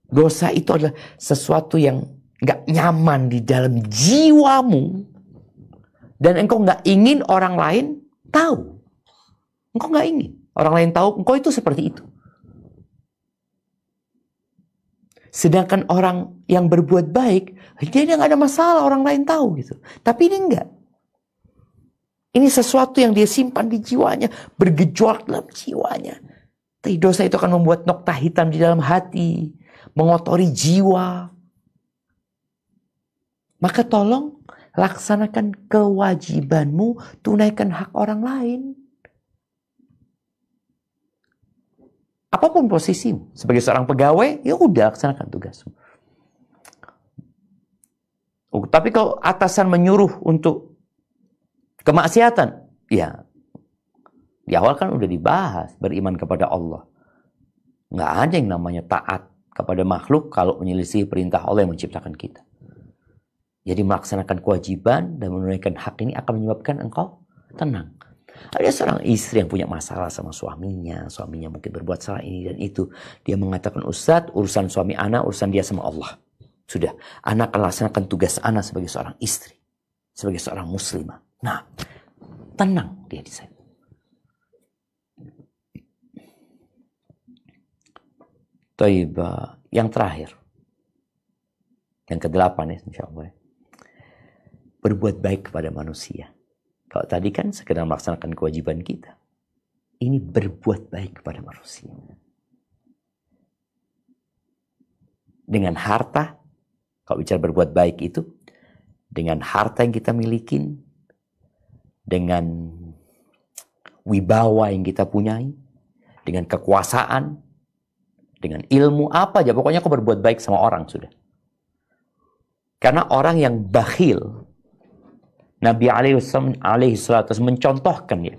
Dosa itu adalah sesuatu yang nggak nyaman di dalam jiwamu dan engkau nggak ingin orang lain tahu. Engkau nggak ingin orang lain tahu engkau itu seperti itu. Sedangkan orang yang berbuat baik, dia nggak ada masalah orang lain tahu gitu. Tapi ini enggak. Ini sesuatu yang dia simpan di jiwanya, bergejolak dalam jiwanya. Tapi dosa itu akan membuat noktah hitam di dalam hati, mengotori jiwa. Maka tolong laksanakan kewajibanmu, tunaikan hak orang lain. Apapun posisimu, sebagai seorang pegawai, ya udah laksanakan tugasmu. Tapi kalau atasan menyuruh untuk kemaksiatan, ya di awal kan udah dibahas beriman kepada Allah. Nggak ada yang namanya taat kepada makhluk kalau menyelisih perintah Allah yang menciptakan kita. Jadi melaksanakan kewajiban dan menunaikan hak ini akan menyebabkan engkau tenang. Ada seorang istri yang punya masalah sama suaminya mungkin berbuat salah ini dan itu. Dia mengatakan, Ustadz, urusan suami anak, urusan dia sama Allah. Sudah, anak akan laksanakan tugas anak sebagai seorang istri, sebagai seorang muslimah. Nah, tenang dia di sana. Taibah, yang terakhir, yang ke-8 ya, insya Allah. Berbuat baik kepada manusia. Kalau tadi kan sekedar melaksanakan kewajiban kita. Ini berbuat baik kepada manusia. Dengan harta, kalau bicara berbuat baik itu, dengan harta yang kita miliki, dengan wibawa yang kita punyai, dengan kekuasaan, dengan ilmu, apa aja. Pokoknya kau berbuat baik sama orang sudah. Karena orang yang bakhil, Nabi alaihissalam mencontohkan ya,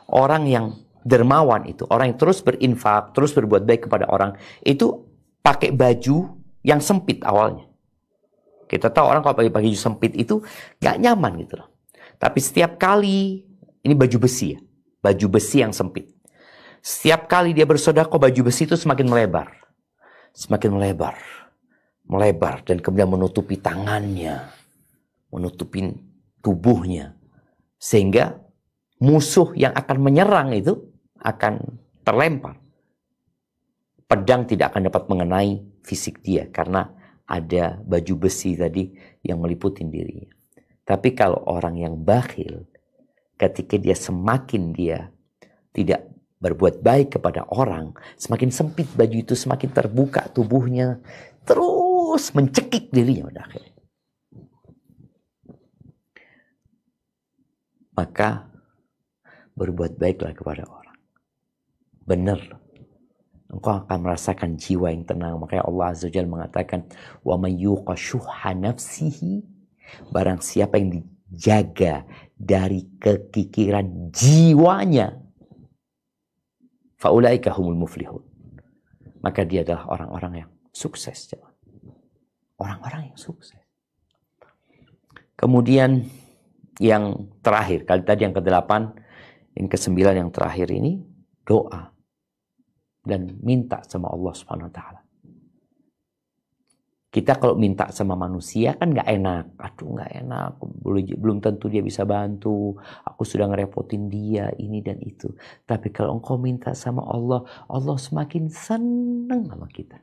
orang yang dermawan itu, orang yang terus berinfak, terus berbuat baik kepada orang, itu pakai baju yang sempit awalnya. Kita tahu orang kalau pakai baju sempit itu gak nyaman gitu loh. Tapi setiap kali, ini baju besi ya, baju besi yang sempit. Setiap kali dia bersedekah, baju besi itu semakin melebar. Semakin melebar. Melebar dan kemudian menutupi tangannya, menutupi tubuhnya, sehingga musuh yang akan menyerang itu akan terlempar. Pedang tidak akan dapat mengenai fisik dia karena ada baju besi tadi yang meliputi dirinya. Tapi kalau orang yang bakhil, ketika dia semakin dia tidak berbuat baik kepada orang, semakin sempit baju itu, semakin terbuka tubuhnya, terus mencekik dirinya pada akhirnya. Maka berbuat baiklah kepada orang. Benar. Engkau akan merasakan jiwa yang tenang. Makanya Allah Azza wa Jalla mengatakan, wa may yuqa syuhha nafsihi, barang siapa yang dijaga dari kekikiran jiwanya, fa ulaika humul muflihun. Maka dia adalah orang-orang yang sukses. Orang-orang yang sukses. Kemudian yang terakhir, kali tadi yang ke-8, yang ke-9 yang terakhir ini, doa. Dan minta sama Allah Subhanahu wa Ta'ala. Kita kalau minta sama manusia kan gak enak. Aduh gak enak, belum tentu dia bisa bantu. Aku sudah ngerepotin dia, ini dan itu. Tapi kalau engkau minta sama Allah, Allah semakin senang sama kita.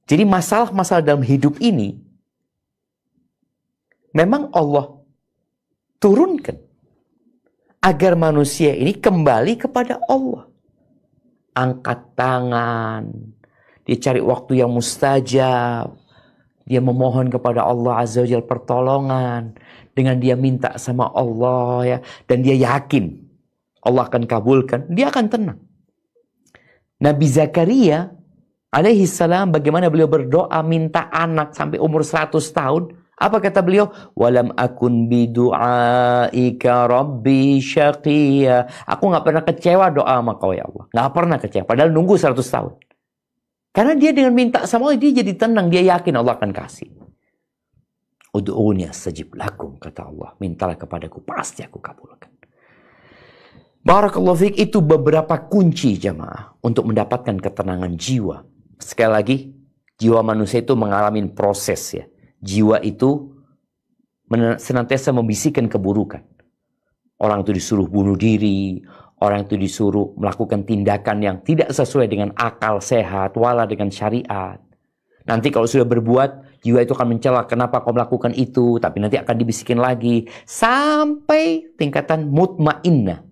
Jadi masalah-masalah dalam hidup ini, memang Allah turunkan agar manusia ini kembali kepada Allah. Angkat tangan, dia cari waktu yang mustajab, dia memohon kepada Allah Azza wa Jalla pertolongan, dengan dia minta sama Allah ya, dan dia yakin Allah akan kabulkan, dia akan tenang. Nabi Zakaria alaihi salam, bagaimana beliau berdoa minta anak sampai umur 100 tahun. Apa kata beliau? Walam akun bidu'aika rabbi syaqiyya. Aku nggak pernah kecewa doa sama kau ya Allah. Nggak pernah kecewa. Padahal nunggu 100 tahun. Karena dia dengan minta sama Allah, dia jadi tenang. Dia yakin Allah akan kasih. Ud'uni astajib lakum, kata Allah. Mintalah kepadaku, pasti aku kabulkan. Barakallahu fiik, itu beberapa kunci jamaah untuk mendapatkan ketenangan jiwa. Sekali lagi, jiwa manusia itu mengalami proses ya. Jiwa itu senantiasa membisikkan keburukan. Orang itu disuruh bunuh diri, orang itu disuruh melakukan tindakan yang tidak sesuai dengan akal sehat, wala dengan syariat. Nanti kalau sudah berbuat, jiwa itu akan mencela, kenapa kau melakukan itu? Tapi nanti akan dibisikin lagi. Sampai tingkatan mutmainnah.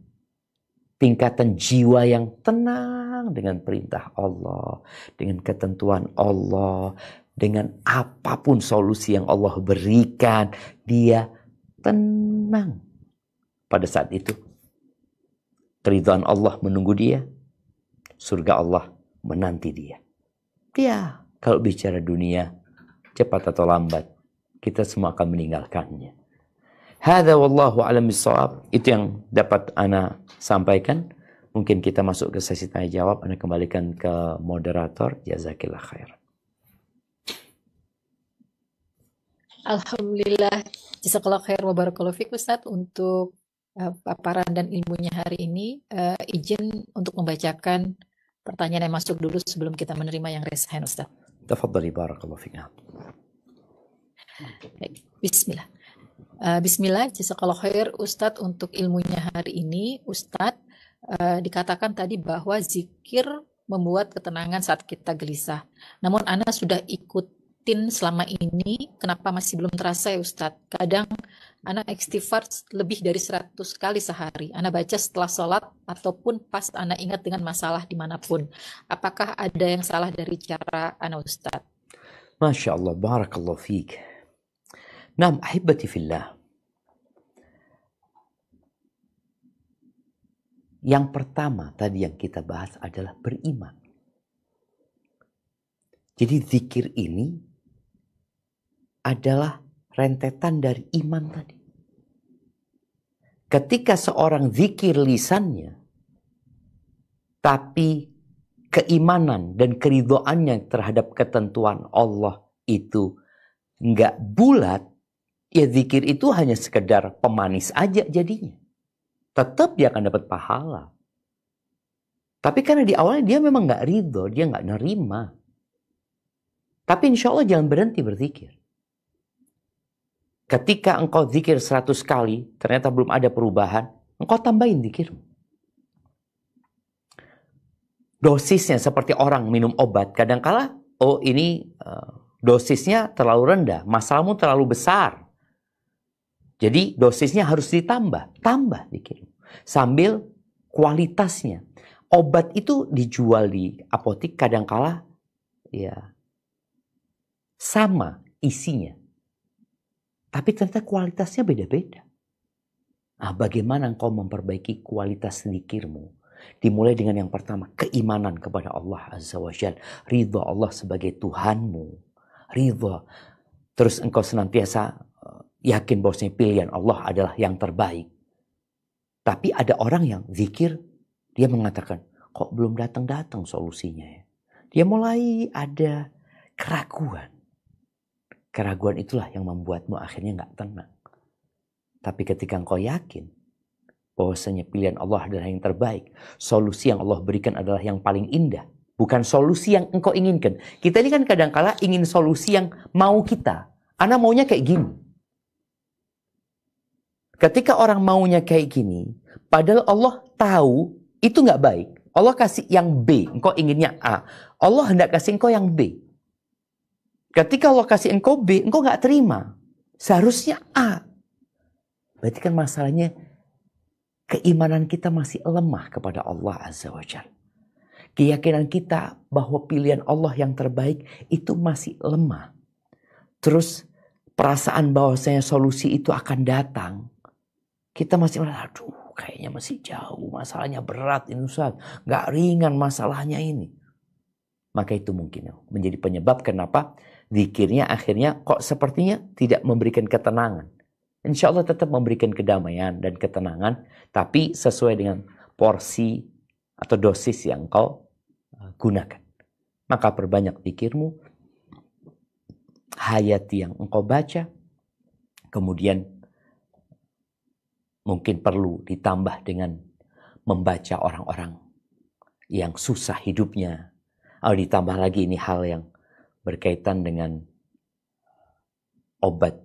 Tingkatan jiwa yang tenang dengan perintah Allah. Dengan ketentuan Allah. Dengan apapun solusi yang Allah berikan, dia tenang. Pada saat itu, keridhaan Allah menunggu dia, surga Allah menanti dia. Dia, kalau bicara dunia, cepat atau lambat, kita semua akan meninggalkannya. Hadza wallahu a'lam bissawab. Itu yang dapat ana sampaikan. Mungkin kita masuk ke sesi tanya jawab. Ana kembalikan ke moderator. Jazakillah khair. Alhamdulillah, jazakallah khair wa barakallahu fiik Ustadz untuk paparan dan ilmunya hari ini. Izin untuk membacakan pertanyaan yang masuk dulu sebelum kita menerima yang raise hand Ustadz. Tafadhali barakallahu fiik. Bismillah. Bismillah, jazakallah khair Ustadz untuk ilmunya hari ini. Ustadz, dikatakan tadi bahwa zikir membuat ketenangan saat kita gelisah. Namun Ana sudah ikutin selama ini, kenapa masih belum terasa ya Ustadz? Kadang Ana istighfar lebih dari 100 kali sehari. Ana baca setelah sholat ataupun pas Ana ingat dengan masalah dimanapun. Apakah ada yang salah dari cara Ana Ustadz? Masya Allah, barakallahu fiik. Naam, ahibati fillah. Yang pertama tadi yang kita bahas adalah beriman. Jadi zikir ini adalah rentetan dari iman tadi. Ketika seorang zikir lisannya, tapi keimanan dan keridhoannya terhadap ketentuan Allah itu nggak bulat, ya zikir itu hanya sekedar pemanis aja jadinya. Tetap dia akan dapat pahala. Tapi karena di awalnya dia memang nggak ridho, dia nggak nerima. Tapi insya Allah jangan berhenti berzikir. Ketika engkau zikir 100 kali, ternyata belum ada perubahan, engkau tambahin zikirmu. Dosisnya seperti orang minum obat. Kadangkala, oh ini dosisnya terlalu rendah, masalahmu terlalu besar. Jadi dosisnya harus ditambah. Tambah zikirmu. Sambil kualitasnya. Obat itu dijual di apotik kadangkala ya sama isinya. Tapi ternyata kualitasnya beda-beda. Nah, bagaimana engkau memperbaiki kualitas zikirmu? Dimulai dengan yang pertama, keimanan kepada Allah Azza wa Jalla. Ridha Allah sebagai Tuhanmu. Ridha. Terus engkau senantiasa yakin bahwasanya pilihan Allah adalah yang terbaik. Tapi ada orang yang zikir, dia mengatakan, kok belum datang-datang solusinya ya? Dia mulai ada keraguan. Keraguan itulah yang membuatmu akhirnya nggak tenang. Tapi ketika engkau yakin bahwasanya pilihan Allah adalah yang terbaik, solusi yang Allah berikan adalah yang paling indah, bukan solusi yang engkau inginkan. Kita ini kan kadang-kala ingin solusi yang mau kita. Ana maunya kayak gini. Ketika orang maunya kayak gini, padahal Allah tahu itu nggak baik. Allah kasih yang B, engkau inginnya A. Allah hendak kasih engkau yang B. Ketika Allah kasih engkau B, engkau nggak terima. Seharusnya A. Berarti kan masalahnya keimanan kita masih lemah kepada Allah Azza wa Jalla. Keyakinan kita bahwa pilihan Allah yang terbaik itu masih lemah. Terus perasaan bahwasanya solusi itu akan datang. Kita masih merasa, aduh kayaknya masih jauh. Masalahnya berat ini Ustaz. Nggak ringan masalahnya ini. maka itu mungkin menjadi penyebab kenapa zikirnya akhirnya kok sepertinya tidak memberikan ketenangan. Insya Allah tetap memberikan kedamaian dan ketenangan, tapi sesuai dengan porsi atau dosis yang kau gunakan. Maka perbanyak zikirmu, hayati yang engkau baca, kemudian mungkin perlu ditambah dengan membaca orang-orang yang susah hidupnya. Ditambah lagi ini hal yang berkaitan dengan obat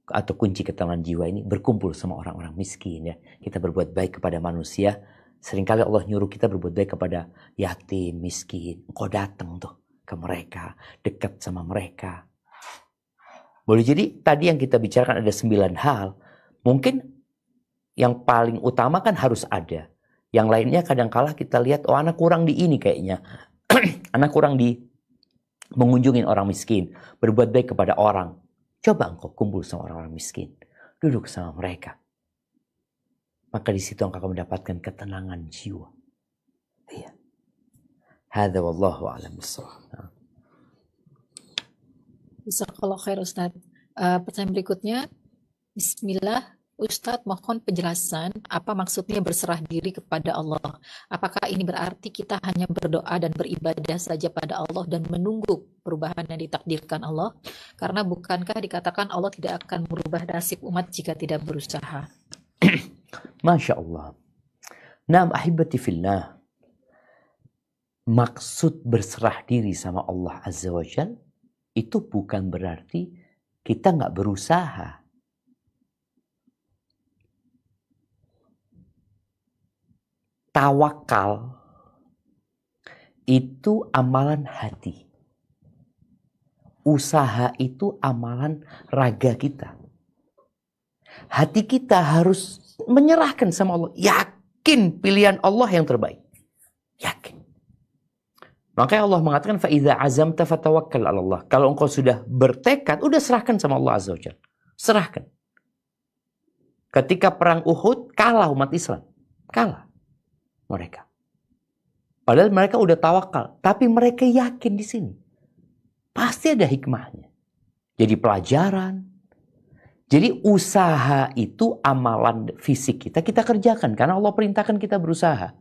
atau kunci ketenangan jiwa ini, berkumpul sama orang-orang miskin ya. Kita berbuat baik kepada manusia. Seringkali Allah nyuruh kita berbuat baik kepada yatim, miskin. Engkau datang tuh ke mereka, dekat sama mereka. Boleh jadi tadi yang kita bicarakan ada 9 hal. Mungkin yang paling utama kan harus ada. Yang lainnya kadang-kala kita lihat, oh anak kurang di ini kayaknya. Anak kurang di mengunjungin orang miskin. Berbuat baik kepada orang. Coba engkau kumpul sama orang-orang miskin. Duduk sama mereka. Maka di situ engkau akan mendapatkan ketenangan jiwa. Iya. Hadza wallahu a'lam bissawab. Jazakallahu khair Ustaz. Pertanyaan berikutnya, Bismillah, Ustadz mohon penjelasan apa maksudnya berserah diri kepada Allah. Apakah ini berarti kita hanya berdoa dan beribadah saja pada Allah dan menunggu perubahan yang ditakdirkan Allah? Karena bukankah dikatakan Allah tidak akan merubah nasib umat jika tidak berusaha? Masya Allah. Naam ahibati fillah. Maksud berserah diri sama Allah Azza wa Jal itu bukan berarti kita nggak berusaha. Tawakal itu amalan hati. Usaha itu amalan raga kita. Hati kita harus menyerahkan sama Allah. Yakin pilihan Allah yang terbaik. Yakin. Makanya Allah mengatakan فَإِذَا عَزَمْتَ فَتَوَكَّلْ عَلَى اللَّهِ. Kalau engkau sudah bertekad, udah serahkan sama Allah Azza wa Jalla. Serahkan. Ketika perang Uhud, kalah umat Islam. Kalah mereka. Padahal mereka udah tawakal, tapi mereka yakin di sini. Pasti ada hikmahnya. Jadi pelajaran. Jadi usaha itu amalan fisik kita kerjakan karena Allah perintahkan kita berusaha.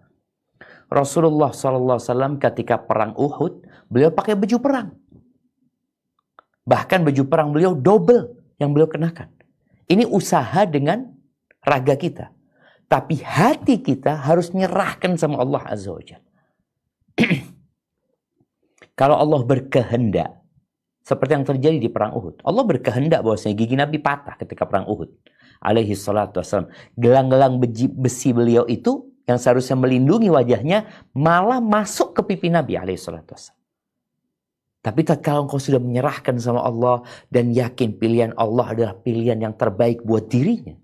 Rasulullah SAW ketika perang Uhud, beliau pakai baju perang. Bahkan baju perang beliau double yang beliau kenakan. Ini usaha dengan raga kita. Tapi hati kita harus nyerahkan sama Allah Azza wa Jalla. Kalau Allah berkehendak, seperti yang terjadi di perang Uhud. Allah berkehendak bahwasanya gigi Nabi patah ketika perang Uhud. Alaihi salatu wassalam. Gelang-gelang besi beliau itu, yang seharusnya melindungi wajahnya, malah masuk ke pipi Nabi alaihi salatu wassalam. Tapi kalau engkau sudah menyerahkan sama Allah dan yakin pilihan Allah adalah pilihan yang terbaik buat dirinya,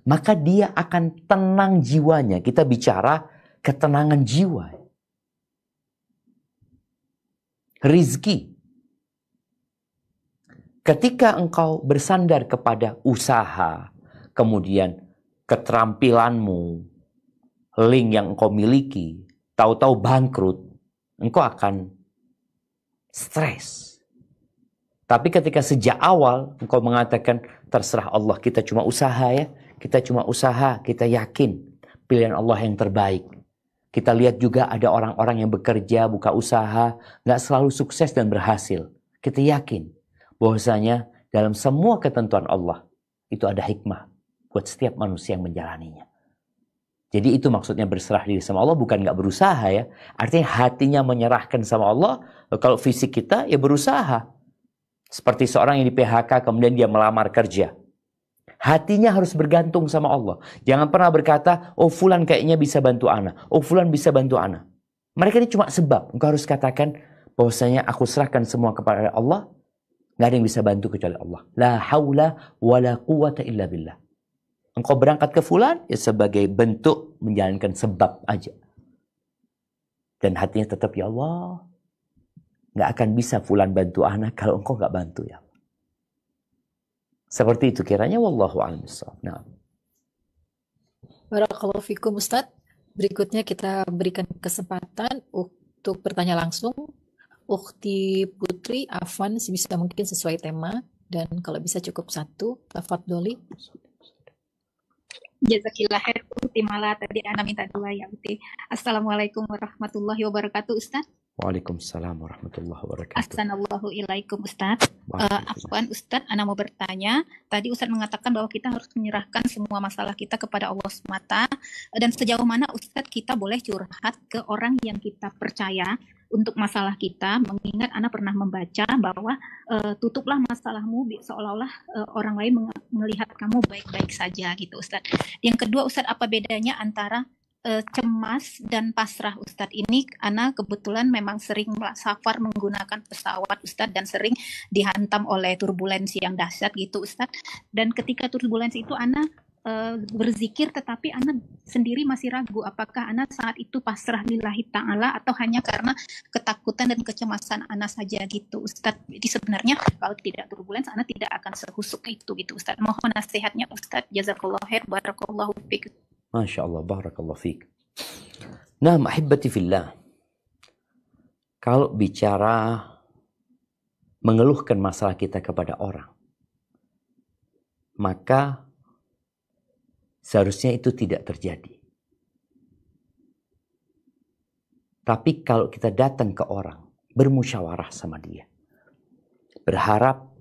maka dia akan tenang jiwanya. Kita bicara ketenangan jiwa. Rizki. Ketika engkau bersandar kepada usaha, kemudian keterampilanmu, link yang engkau miliki, tahu-tahu bangkrut, engkau akan stres. Tapi ketika sejak awal engkau mengatakan, terserah Allah, kita cuma usaha ya. Kita cuma usaha, kita yakin pilihan Allah yang terbaik. Kita lihat juga ada orang-orang yang bekerja, buka usaha, nggak selalu sukses dan berhasil. Kita yakin bahwasanya dalam semua ketentuan Allah, itu ada hikmah buat setiap manusia yang menjalaninya. Jadi itu maksudnya berserah diri sama Allah, bukan nggak berusaha ya. Artinya hatinya menyerahkan sama Allah, kalau fisik kita ya berusaha. Seperti seorang yang di PHK kemudian dia melamar kerja. Hatinya harus bergantung sama Allah. Jangan pernah berkata, oh fulan kayaknya bisa bantu ana. Oh fulan bisa bantu ana. Mereka ini cuma sebab. Engkau harus katakan bahwasanya aku serahkan semua kepada Allah. Nggak ada yang bisa bantu kecuali Allah. La haula wa la quwata illa billah. Engkau berangkat ke fulan ya sebagai bentuk menjalankan sebab aja. Dan hatinya tetap, ya Allah, nggak akan bisa fulan bantu ana kalau engkau nggak bantu ya. Seperti itu kiranya, wallahu a'lam bishawab. Nah. Barakallahu fikum Ustadz. Berikutnya kita berikan kesempatan untuk bertanya langsung, Ukhti Putri, Afwan, sebisa mungkin sesuai tema, dan kalau bisa cukup satu, tafadholi. Jazakillah khair Uti, malah tadi Ana minta dua ya Uti. Assalamualaikum warahmatullahi wabarakatuh Ustaz. Waalaikumsalam warahmatullahi wabarakatuh. Assalamualaikum ilaikum Ustaz. Afwan Ustaz, Ana mau bertanya. Tadi Ustaz mengatakan bahwa kita harus menyerahkan semua masalah kita kepada Allah SWT. Dan sejauh mana Ustaz kita boleh curhat ke orang yang kita percaya untuk masalah kita, mengingat Ana pernah membaca bahwa tutuplah masalahmu seolah-olah orang lain melihat kamu baik-baik saja gitu Ustaz. Yang kedua Ustaz, apa bedanya antara cemas dan pasrah Ustadz? Ini Ana kebetulan memang sering safar menggunakan pesawat Ustadz dan sering dihantam oleh turbulensi yang dahsyat gitu Ustadz. Dan ketika turbulensi itu Ana berzikir, tetapi Ana sendiri masih ragu apakah Ana saat itu pasrah lillahi ta'ala atau hanya karena ketakutan dan kecemasan Ana saja gitu Ustadz. Jadi sebenarnya kalau tidak turbulens Ana tidak akan sehusuk itu gitu Ustadz. Mohon nasihatnya Ustadz. Jazakallahu khair, barakallahu fiik. Masya Allah, barakallahu fiik. Nah, ahibati fillah. Kalau bicara mengeluhkan masalah kita kepada orang, maka seharusnya itu tidak terjadi. Tapi kalau kita datang ke orang, bermusyawarah sama dia, berharap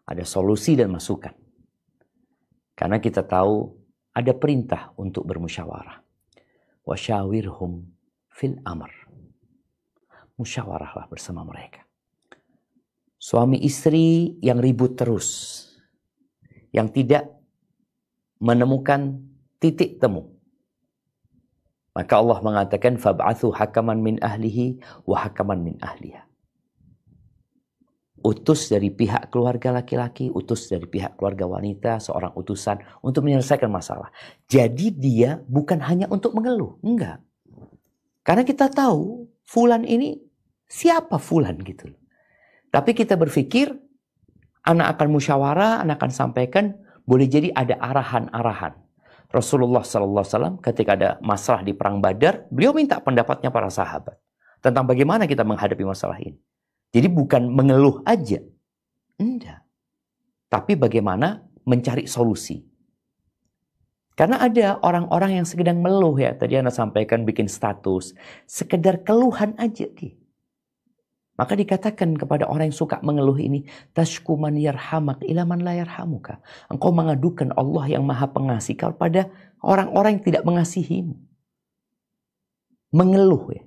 ada solusi dan masukan. Karena kita tahu ada perintah untuk bermusyawarah. Wasyawirhum fil amr. Musyawarahlah bersama mereka. Suami istri yang ribut terus, yang tidak menemukan titik temu, maka Allah mengatakan fab'athu hakaman min ahlihi wa hakaman min ahliha. Utus dari pihak keluarga laki-laki, utus dari pihak keluarga wanita, seorang utusan untuk menyelesaikan masalah. Jadi dia bukan hanya untuk mengeluh, enggak. Karena kita tahu fulan ini siapa fulan gitu. Tapi kita berpikir anak akan musyawarah, anak akan sampaikan, boleh jadi ada arahan-arahan. Rasulullah SAW ketika ada masalah di perang Badar, beliau minta pendapatnya para sahabat tentang bagaimana kita menghadapi masalah ini. Jadi bukan mengeluh aja. Enggak. Tapi bagaimana mencari solusi. Karena ada orang-orang yang sedang mengeluh ya. Tadi Anda sampaikan bikin status. Sekedar keluhan aja dia. Maka dikatakan kepada orang yang suka mengeluh ini. Tashku man yarhamak ila man la yarhamuka. Engkau mengadukan Allah yang maha pengasih kepada orang-orang yang tidak mengasihimu. Mengeluh ya.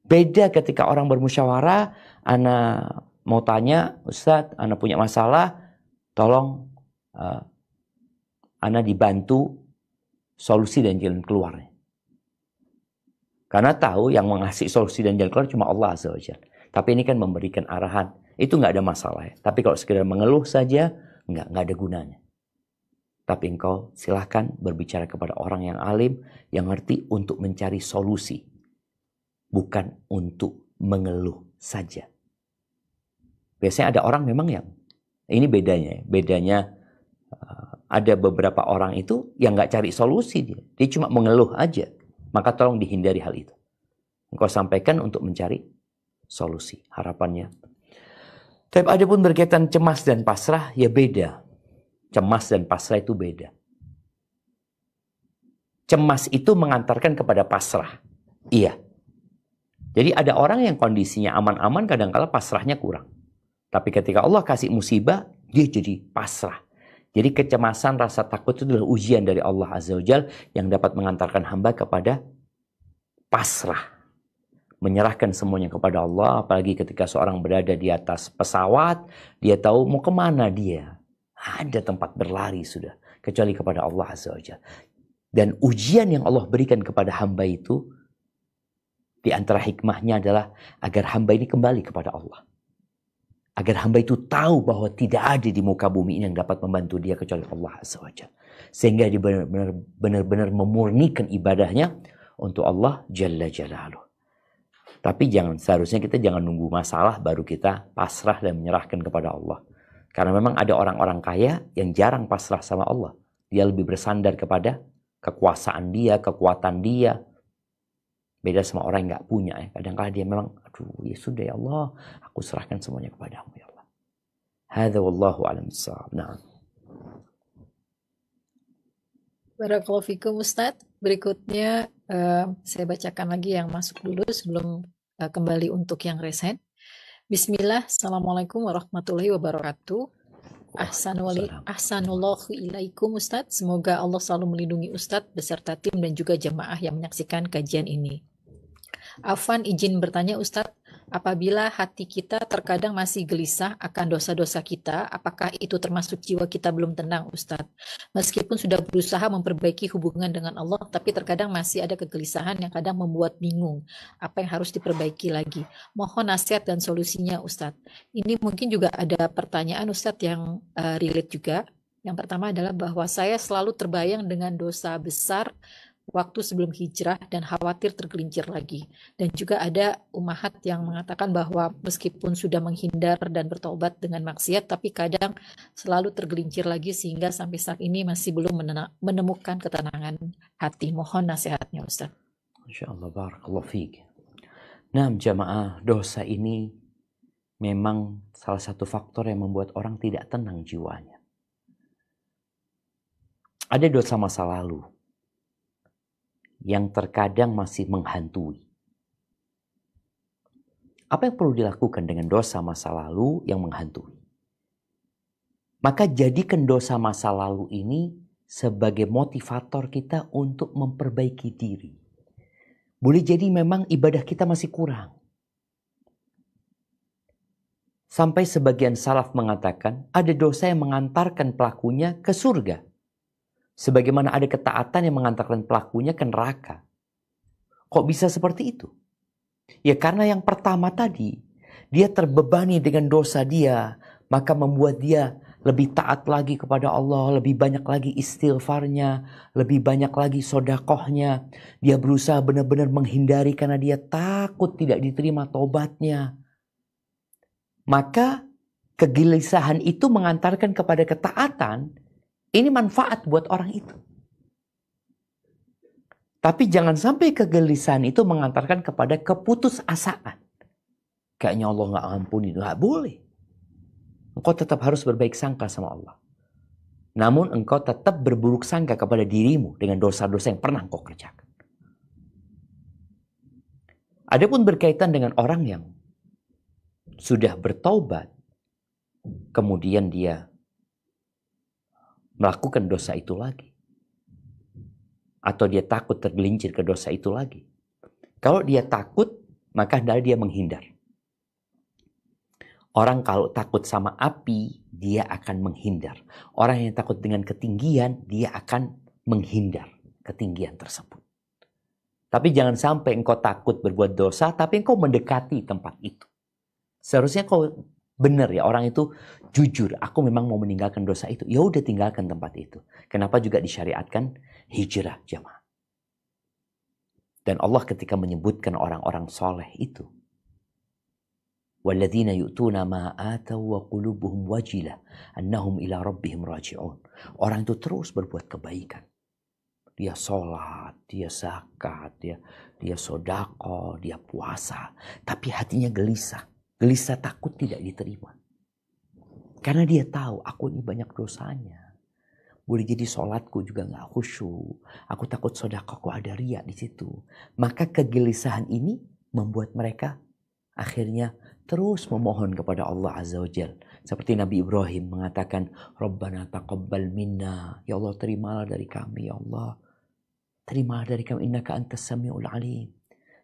Beda ketika orang bermusyawarah, Ana mau tanya, Ustadz, Ana punya masalah, tolong Ana dibantu solusi dan jalan keluarnya. Karena tahu yang mengasih solusi dan jalan keluar cuma Allah Azza wa Jalla. Tapi ini kan memberikan arahan, itu nggak ada masalah ya. Tapi kalau sekedar mengeluh saja, nggak ada gunanya. Tapi engkau silahkan berbicara kepada orang yang alim, yang ngerti untuk mencari solusi. Bukan untuk mengeluh saja. Biasanya ada orang memang yang, ini bedanya. Bedanya ada beberapa orang itu yang nggak cari solusi dia. Dia cuma mengeluh aja. Maka tolong dihindari hal itu. Engkau sampaikan untuk mencari solusi. Harapannya. Tapi ada pun berkaitan cemas dan pasrah, ya beda. Cemas dan pasrah itu beda. Cemas itu mengantarkan kepada pasrah. Iya. Jadi ada orang yang kondisinya aman-aman, kadang-kala pasrahnya kurang. Tapi ketika Allah kasih musibah, dia jadi pasrah. Jadi kecemasan, rasa takut itu adalah ujian dari Allah Azza wa Jalla yang dapat mengantarkan hamba kepada pasrah. Menyerahkan semuanya kepada Allah, apalagi ketika seorang berada di atas pesawat, dia tahu mau kemana dia. Ada tempat berlari sudah, kecuali kepada Allah Azza wa Jalla. Dan ujian yang Allah berikan kepada hamba itu, di antara hikmahnya adalah agar hamba ini kembali kepada Allah. Agar hamba itu tahu bahwa tidak ada di muka bumi ini yang dapat membantu dia kecuali Allah Azza wa Jalla. Sehingga dia benar-benar memurnikan ibadahnya untuk Allah Jalla Jalaluh. Tapi seharusnya kita jangan nunggu masalah baru kita pasrah dan menyerahkan kepada Allah. Karena memang ada orang-orang kaya yang jarang pasrah sama Allah. Dia lebih bersandar kepada kekuasaan dia, kekuatan dia. Beda sama orang yang nggak punya ya. Kadang-kadang dia memang, aduh ya sudah ya Allah, aku serahkan semuanya kepadamu ya Allah. Hadza wallahu a'lam bissawab. Nah. Barakallahu fikum Ustadz. Berikutnya saya bacakan lagi yang masuk dulu sebelum kembali untuk yang resen. Bismillah, Assalamualaikum warahmatullahi wabarakatuh. Ahsanullahu ilaikum Ustadz. Semoga Allah selalu melindungi Ustadz beserta tim dan juga jemaah yang menyaksikan kajian ini. Afwan izin bertanya Ustadz, apabila hati kita terkadang masih gelisah akan dosa-dosa kita, apakah itu termasuk jiwa kita belum tenang Ustadz? Meskipun sudah berusaha memperbaiki hubungan dengan Allah, tapi terkadang masih ada kegelisahan yang kadang membuat bingung apa yang harus diperbaiki lagi. Mohon nasihat dan solusinya Ustadz. Ini mungkin juga ada pertanyaan Ustadz yang relate juga. Yang pertama adalah bahwa saya selalu terbayang dengan dosa besar waktu sebelum hijrah dan khawatir tergelincir lagi. Dan juga ada umahat yang mengatakan bahwa meskipun sudah menghindar dan bertobat dengan maksiat, tapi kadang selalu tergelincir lagi sehingga sampai saat ini masih belum menemukan ketenangan hati. Mohon nasihatnya Ustaz. Masya Allah, barakallahu fiik. Nah, jamaah, dosa ini memang salah satu faktor yang membuat orang tidak tenang jiwanya. Ada dosa masa lalu yang terkadang masih menghantui. Apa yang perlu dilakukan dengan dosa masa lalu yang menghantui? Maka jadikan dosa masa lalu ini sebagai motivator kita untuk memperbaiki diri. Boleh jadi memang ibadah kita masih kurang. Sampai sebagian salaf mengatakan ada dosa yang mengantarkan pelakunya ke surga. Sebagaimana ada ketaatan yang mengantarkan pelakunya ke neraka. Kok bisa seperti itu? Ya karena yang pertama tadi, dia terbebani dengan dosa dia, maka membuat dia lebih taat lagi kepada Allah, lebih banyak lagi istighfarnya, lebih banyak lagi sodakohnya. Dia berusaha benar-benar menghindari karena dia takut tidak diterima tobatnya. Maka kegelisahan itu mengantarkan kepada ketaatan. Ini manfaat buat orang itu. Tapi jangan sampai kegelisahan itu mengantarkan kepada keputusasaan. Kayaknya Allah gak ampuni. Gak boleh. Engkau tetap harus berbaik sangka sama Allah. Namun engkau tetap berburuk sangka kepada dirimu dengan dosa-dosa yang pernah engkau kerjakan. Adapun berkaitan dengan orang yang sudah bertaubat, kemudian dia melakukan dosa itu lagi. Atau dia takut tergelincir ke dosa itu lagi. Kalau dia takut, maka dia menghindar. Orang kalau takut sama api, dia akan menghindar. Orang yang takut dengan ketinggian, dia akan menghindar ketinggian tersebut. Tapi jangan sampai engkau takut berbuat dosa, tapi engkau mendekati tempat itu. Seharusnya kau benar ya, orang itu jujur, aku memang mau meninggalkan dosa itu. Ya udah tinggalkan tempat itu. Kenapa juga disyariatkan hijrah jamaah. Dan Allah ketika menyebutkan orang-orang soleh itu, walladzina yu'tuna ma ataw wa qulubuhum wajilah annahum ila rabbihim raji'un. Orang itu terus berbuat kebaikan. Dia sholat, dia zakat, dia sodako, dia puasa. Tapi hatinya gelisah. Gelisah takut tidak diterima. Karena dia tahu aku ini banyak dosanya. Boleh jadi sholatku juga gak khusyuk. Aku takut sodakoku ada riya di situ. Maka kegelisahan ini membuat mereka akhirnya terus memohon kepada Allah Azza wa Jal. Seperti Nabi Ibrahim mengatakan, Rabbana taqabbal minna. Ya Allah terimalah dari kami ya Allah. Terimalah dari kami, innaka antas sami'ul alim.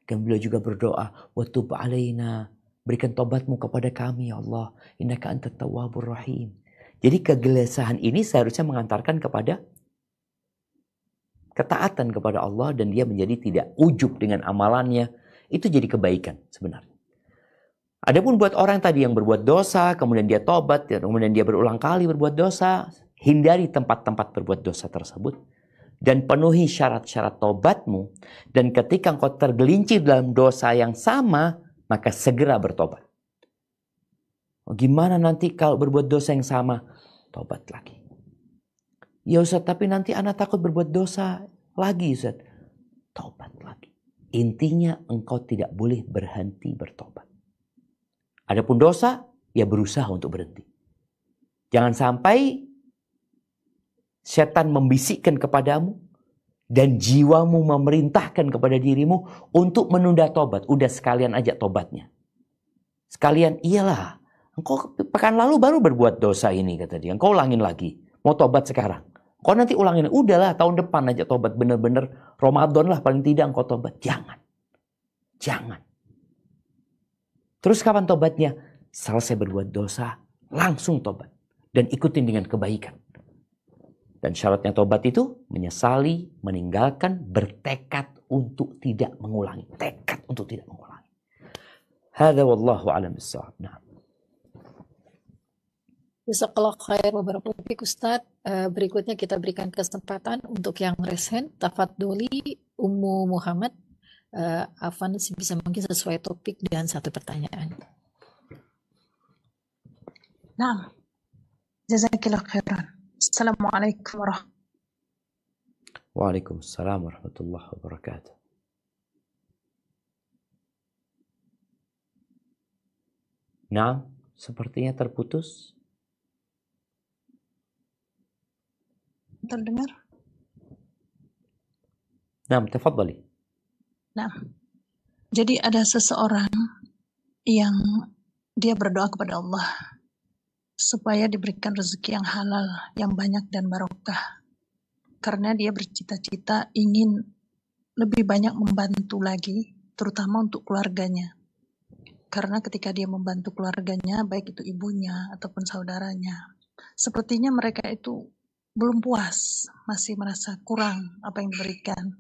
Dan beliau juga berdoa, wa tub alaina. Berikan tobatmu kepada kami ya Allah. Innaka antat tawwabur rahim. Jadi kegelisahan ini seharusnya mengantarkan kepada ketaatan kepada Allah. Dan dia menjadi tidak ujub dengan amalannya. Itu jadi kebaikan sebenarnya. Adapun buat orang tadi yang berbuat dosa. Kemudian dia tobat. Kemudian dia berulang kali berbuat dosa. Hindari tempat-tempat berbuat dosa tersebut. Dan penuhi syarat-syarat tobatmu. Dan ketika engkau tergelincir dalam dosa yang sama, maka segera bertobat. Gimana nanti kalau berbuat dosa yang sama? Tobat lagi. Ya Ustaz, tapi nanti anak takut berbuat dosa lagi Ustaz. Tobat lagi. Intinya engkau tidak boleh berhenti bertobat. Adapun dosa, ya berusaha untuk berhenti. Jangan sampai setan membisikkan kepadamu dan jiwamu memerintahkan kepada dirimu untuk menunda tobat. Udah sekalian aja tobatnya. Sekalian, iyalah. Engkau pekan lalu baru berbuat dosa ini, kata dia. Engkau ulangin lagi. Mau tobat sekarang. Engkau nanti ulangin. Udahlah, tahun depan aja tobat. Bener-bener Ramadan lah paling tidak engkau tobat. Jangan. Jangan. Terus kapan tobatnya? Selesai berbuat dosa, langsung tobat. Dan ikutin dengan kebaikan. Dan syaratnya tobat itu menyesali, meninggalkan, bertekad untuk tidak mengulangi. Tekad untuk tidak mengulangi. Hadza wallahu a'lam bissawab. Nah. Jazakallah khair beberapa topik Ustadz. Berikutnya kita berikan kesempatan untuk yang resen. Tafadholi Ummu Muhammad. Afan bisa mungkin sesuai topik dengan satu pertanyaan. Nah, jazakillah khairan. Assalamualaikum warahmatullahi Waalaikumsalam warahmatullahi wabarakatuh. Nah, sepertinya terputus. Terdengar? Nah, tafadhali. Nah, jadi ada seseorang yang dia berdoa kepada Allah supaya diberikan rezeki yang halal, yang banyak dan barokah. Karena dia bercita-cita ingin lebih banyak membantu lagi, terutama untuk keluarganya. Karena ketika dia membantu keluarganya, baik itu ibunya ataupun saudaranya, sepertinya mereka itu belum puas, masih merasa kurang apa yang diberikan.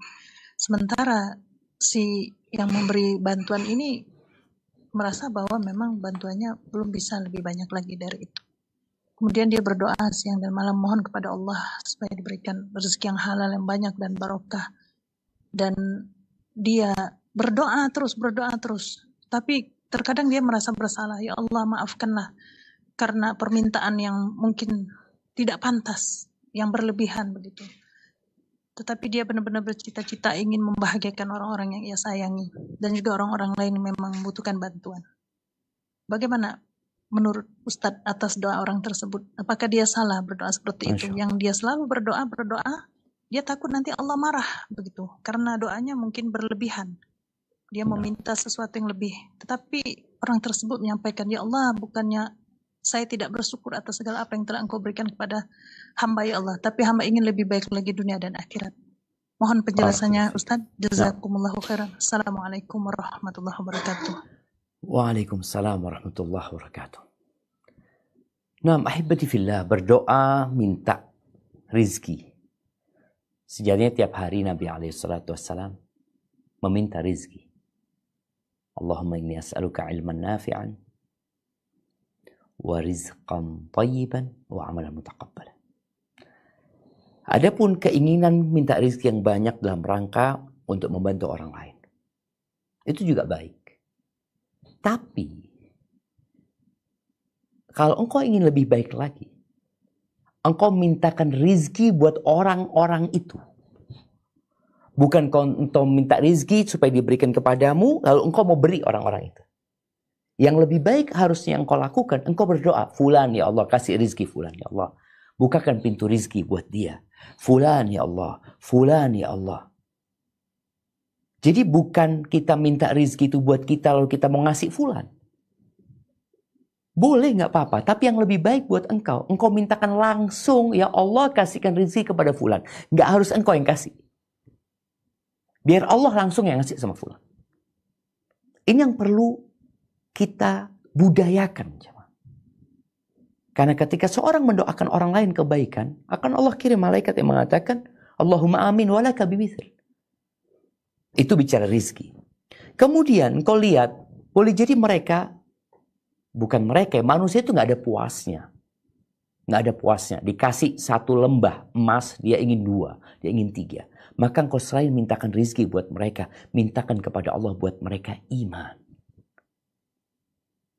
Sementara si yang memberi bantuan ini merasa bahwa memang bantuannya belum bisa lebih banyak lagi dari itu. Kemudian dia berdoa siang dan malam mohon kepada Allah supaya diberikan rezeki yang halal, yang banyak dan barokah. Dan dia berdoa terus. Tapi terkadang dia merasa bersalah. Ya Allah, maafkanlah karena permintaan yang mungkin tidak pantas, yang berlebihan begitu. Tetapi dia benar-benar bercita-cita ingin membahagiakan orang-orang yang ia sayangi dan juga orang-orang lain yang memang membutuhkan bantuan. Bagaimana menurut Ustadz atas doa orang tersebut? Apakah dia salah berdoa seperti itu? Yang dia selalu berdoa, dia takut nanti Allah marah begitu. Karena doanya mungkin berlebihan. Dia meminta sesuatu yang lebih. Tetapi orang tersebut menyampaikan, ya Allah, bukannya saya tidak bersyukur atas segala apa yang telah Engkau berikan kepada hamba ya Allah. Tapi hamba ingin lebih baik lagi dunia dan akhirat. Mohon penjelasannya Ustadz. Jazakumullahu khairan. Assalamualaikum warahmatullahi wabarakatuh. Waalaikumsalam warahmatullahi wabarakatuh. Nah, ahibati fillah, berdoa minta rizki. Sejatinya tiap hari Nabi SAW meminta rizki. Allahumma inni as'aluka ilman nafi'an wa rizqan tayyiban wa amalan mutaqabbalan. Adapun keinginan minta rizki yang banyak dalam rangka untuk membantu orang lain, itu juga baik. Tapi, kalau engkau ingin lebih baik lagi, engkau mintakan rizki buat orang-orang itu. Bukan engkau minta rizki supaya diberikan kepadamu, lalu engkau mau beri orang-orang itu. Yang lebih baik harusnya engkau lakukan, engkau berdoa, fulan ya Allah, kasih rizki fulan ya Allah. Bukakan pintu rizki buat dia. Fulan ya Allah, fulan ya Allah. Jadi bukan kita minta rizki itu buat kita lalu kita mau ngasih fulan. Boleh nggak apa-apa, tapi yang lebih baik buat engkau. Engkau mintakan langsung, ya Allah kasihkan rizki kepada fulan. Nggak harus engkau yang kasih. Biar Allah langsung yang ngasih sama fulan. Ini yang perlu kita budayakan. Karena ketika seorang mendoakan orang lain kebaikan, akan Allah kirim malaikat yang mengatakan, Allahumma amin walaka bimithil. Itu bicara rizki. Kemudian kau lihat, boleh jadi mereka, bukan mereka, manusia itu nggak ada puasnya. Nggak ada puasnya. Dikasih 1 lembah emas, dia ingin 2, dia ingin 3. Maka engkau selain mintakan rizki buat mereka, mintakan kepada Allah buat mereka iman.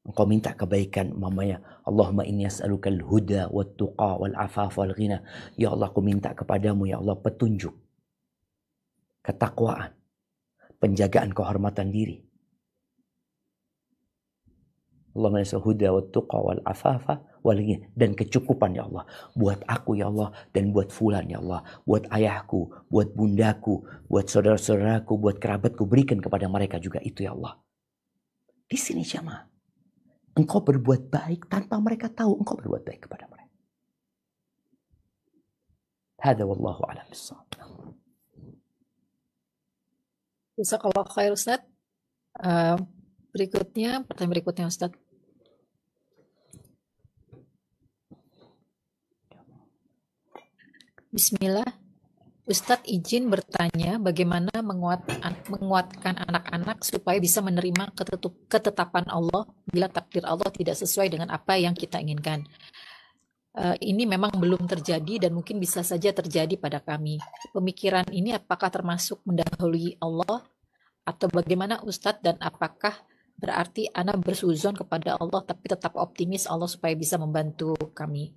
Engkau minta kebaikan, mamanya, Allahumma inni as'aluka al-huda wat-tuqa wal-afaf wal-ghina. Ya Allah, aku minta kepadamu, ya Allah, petunjuk, ketakwaan, penjagaan kehormatan diri. Allahumma nas'al huda wa tuqa wal afafa wal ghina, dan kecukupan ya Allah buat aku ya Allah, dan buat fulan ya Allah, buat ayahku, buat bundaku, buat saudara-saudaraku, buat kerabatku, berikan kepada mereka juga itu ya Allah. Di sini jamaah, engkau berbuat baik tanpa mereka tahu engkau berbuat baik kepada mereka. Hada wallahu a'lam bissawab. Jazakallah khair Ustaz. Pertanyaan berikutnya Ustaz. Bismillah. Ustadz izin bertanya bagaimana menguatkan anak-anak supaya bisa menerima ketetapan Allah bila takdir Allah tidak sesuai dengan apa yang kita inginkan. Ini memang belum terjadi dan mungkin bisa saja terjadi pada kami. Pemikiran ini apakah termasuk mendahului Allah atau bagaimana Ustadz, dan apakah berarti Ana bersuzon kepada Allah tapi tetap optimis Allah supaya bisa membantu kami?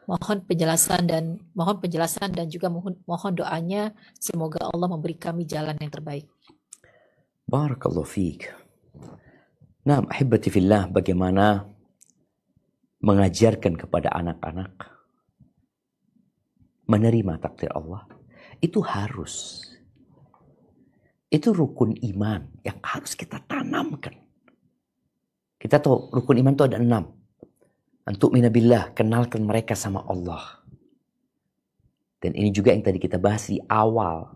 Mohon penjelasan dan juga mohon doanya, semoga Allah memberi kami jalan yang terbaik. Barakallahu fiik. Nah, ahibati fillah, bagaimana mengajarkan kepada anak-anak menerima takdir Allah, itu harus. Itu rukun iman yang harus kita tanamkan. Kita tahu rukun iman itu ada 6. Antu'mina billah, kenalkan mereka sama Allah. Dan ini juga yang tadi kita bahas di awal.